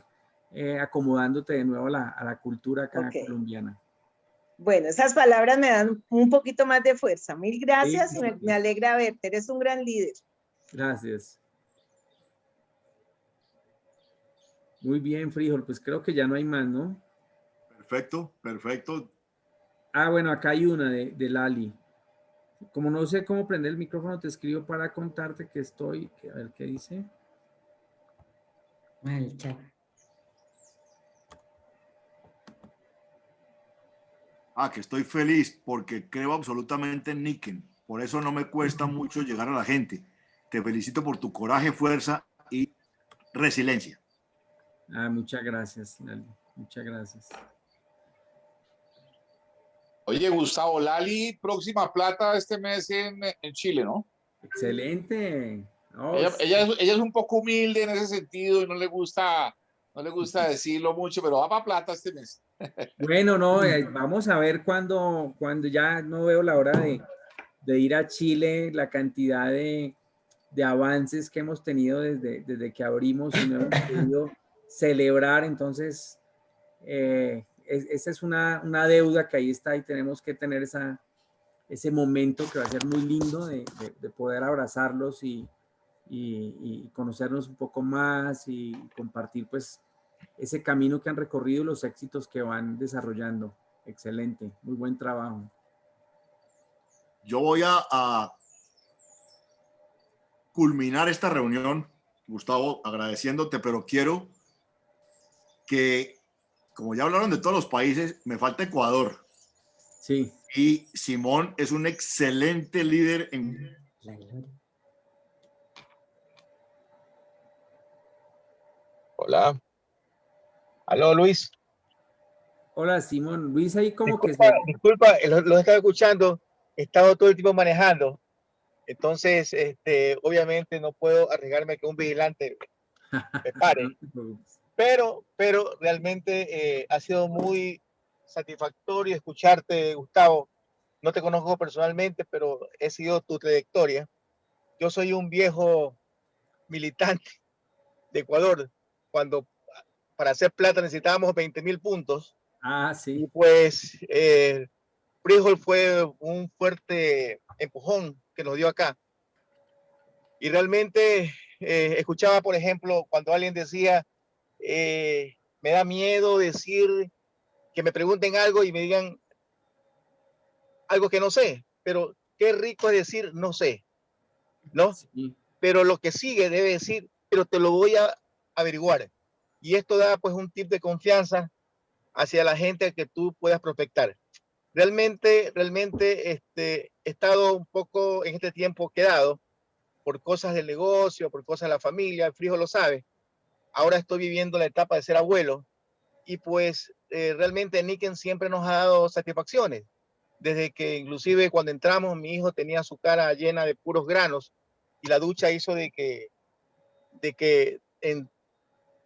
acomodándote de nuevo a la cultura acá colombiana. Bueno, esas palabras me dan un poquito más de fuerza. Mil gracias Sí, y me alegra verte. Eres un gran líder. Gracias. Muy bien, Frijol, pues creo que ya no hay más, ¿no? Perfecto, perfecto. Ah, bueno, acá hay una de Lali. Como no sé cómo prender el micrófono, te escribo para contarte que estoy, a ver qué dice. Mal chat. Que estoy feliz porque creo absolutamente en Niken. Por eso no me cuesta mucho llegar a la gente. Te felicito por tu coraje, fuerza y resiliencia. Muchas gracias, Lali. Muchas gracias. Oye, Gustavo, Lali, próxima plata este mes en Chile, ¿no? Excelente. Oh, ella es un poco humilde en ese sentido y no le gusta decirlo mucho, pero va para plata este mes. Bueno, no, vamos a ver cuando ya no veo la hora de ir a Chile, la cantidad de avances que hemos tenido desde que abrimos y no hemos podido celebrar. Entonces, esa es una deuda que ahí está y tenemos que tener ese momento que va a ser muy lindo de poder abrazarlos y conocernos un poco más y compartir pues ese camino que han recorrido y los éxitos que van desarrollando. Excelente, muy buen trabajo. Yo voy a culminar esta reunión, Gustavo, agradeciéndote, pero quiero que, como ya hablaron de todos los países, me falta Ecuador. Sí. Y Simón es un excelente líder en... Hola. Aló, Luis. Hola, Simón. Luis ahí como Disculpa, los estaba escuchando. He estado todo el tiempo manejando. Entonces, obviamente no puedo arriesgarme que un vigilante me pare. Pero realmente ha sido muy satisfactorio escucharte, Gustavo. No te conozco personalmente, pero he seguido tu trayectoria. Yo soy un viejo militante de Ecuador. Cuando para hacer plata necesitábamos 20.000 puntos. Sí. Y pues Frijol fue un fuerte empujón que nos dio acá. Y realmente escuchaba, por ejemplo, cuando alguien decía, me da miedo decir que me pregunten algo y me digan algo que no sé, pero qué rico es decir no sé, ¿no? Sí. Pero lo que sigue debe decir, pero te lo voy a averiguar. Y esto da pues un tip de confianza hacia la gente que tú puedas prospectar. Realmente he estado un poco en este tiempo quedado por cosas del negocio, por cosas de la familia, el Frijol lo sabe. Ahora estoy viviendo la etapa de ser abuelo y pues realmente Niken siempre nos ha dado satisfacciones. Desde que inclusive cuando entramos mi hijo tenía su cara llena de puros granos y la ducha hizo de que en,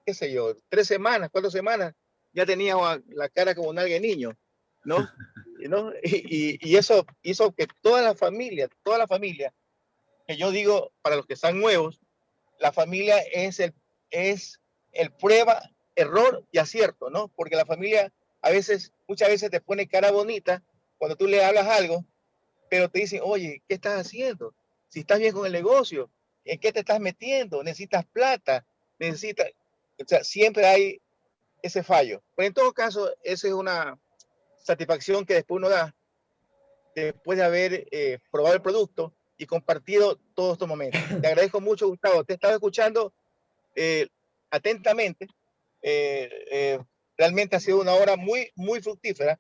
qué sé yo, 3 semanas, 4 semanas, ya tenía la cara como un alguien niño, ¿no? ¿No? Y eso hizo que toda la familia, que yo digo para los que están nuevos, la familia es el prueba, error y acierto, ¿no? Porque la familia muchas veces te pone cara bonita cuando tú le hablas algo, pero te dicen, oye, ¿qué estás haciendo? Si estás bien con el negocio, ¿en qué te estás metiendo? Necesitas plata, o sea, siempre hay ese fallo. Pero en todo caso, esa es una satisfacción que después uno da, después de haber probado el producto y compartido todos estos momentos. Te agradezco mucho, Gustavo. Te he estado escuchando atentamente. Realmente ha sido una hora muy, muy fructífera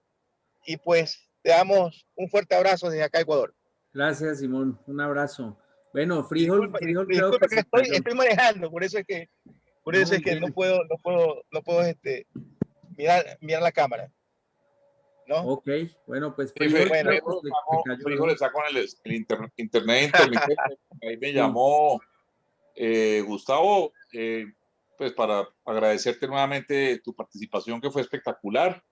y pues te damos un fuerte abrazo desde acá, Ecuador. Gracias, Simón. Un abrazo. Bueno, Frijol creo disculpa que que estoy manejando, por eso es que no puedo mirar la cámara. ¿No? Ok, bueno, pues Frijol Frijol está con el internet, ahí me llamó Gustavo, pues para agradecerte nuevamente tu participación, que fue espectacular,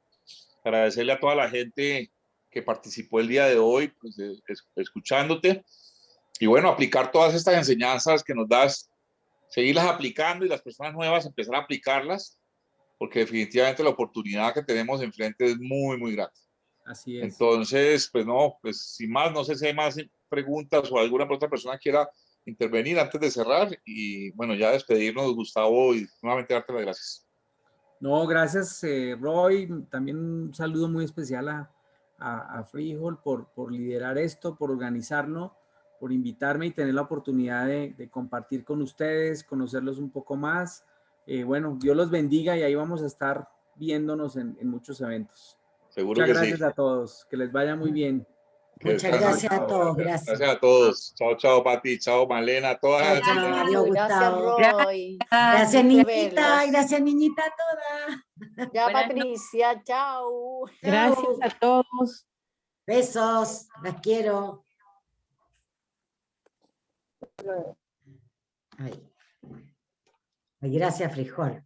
agradecerle a toda la gente que participó el día de hoy, pues, escuchándote, y bueno, aplicar todas estas enseñanzas que nos das, seguirlas aplicando y las personas nuevas empezar a aplicarlas, porque definitivamente la oportunidad que tenemos enfrente es muy, muy grande. Así es. Entonces, pues no, pues sin más, no sé si hay más preguntas o alguna otra persona quiera intervenir antes de cerrar y bueno, ya despedirnos, Gustavo, y nuevamente darte las gracias. No, gracias, Roy. También un saludo muy especial a Frijol por liderar esto, por organizarlo, por invitarme y tener la oportunidad de compartir con ustedes, conocerlos un poco más. Bueno, Dios los bendiga y ahí vamos a estar viéndonos en muchos eventos. Seguro Muchas que gracias sí. A todos. Que les vaya muy bien. Muchas gracias a todos. Gracias. Gracias a todos. Chao, chao, Pati. Chao, Malena. Todas. Chao, chao. Adiós, Gustavo. Roy. Gracias, niñita. Verlos. Gracias, niñita toda. Ya, Patricia. Chao. Gracias a todos. Besos. Las quiero. Ay, gracias, Frijol.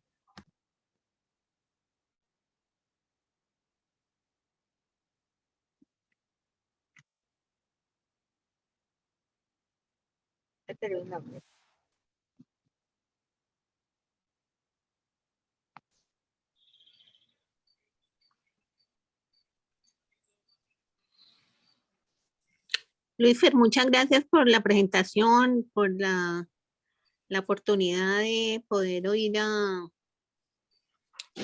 Luisfer, muchas gracias por la presentación, por la oportunidad de poder oír a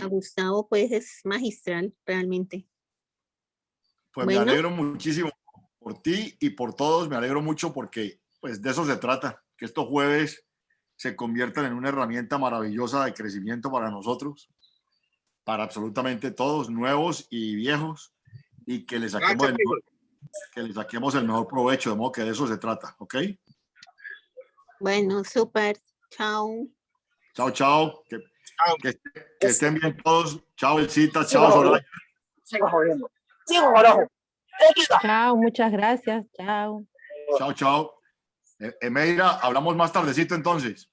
Gustavo, pues es magistral realmente. Pues bueno. Me alegro muchísimo por ti y por todos, me alegro mucho porque pues de eso se trata, que estos jueves se conviertan en una herramienta maravillosa de crecimiento para nosotros, para absolutamente todos, nuevos y viejos, y que les saquemos el mejor provecho, de modo que de eso se trata, ¿ok? Bueno, súper. Chao. Chao, chao. Que estén bien todos. Chao, Elcita. Chao, Soraya. Sigo jodiendo. Chao, muchas gracias. Chao. Chao, chao. Emeira, hablamos más tardecito entonces.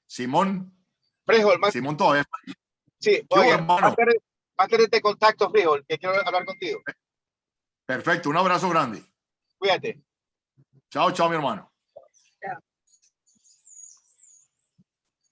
Simón. Frijol, Simón todavía. Sí, oye, más tarde te contacto, Frijol, que quiero hablar contigo. Perfecto, un abrazo grande. Cuídate. Chao, chao, mi hermano.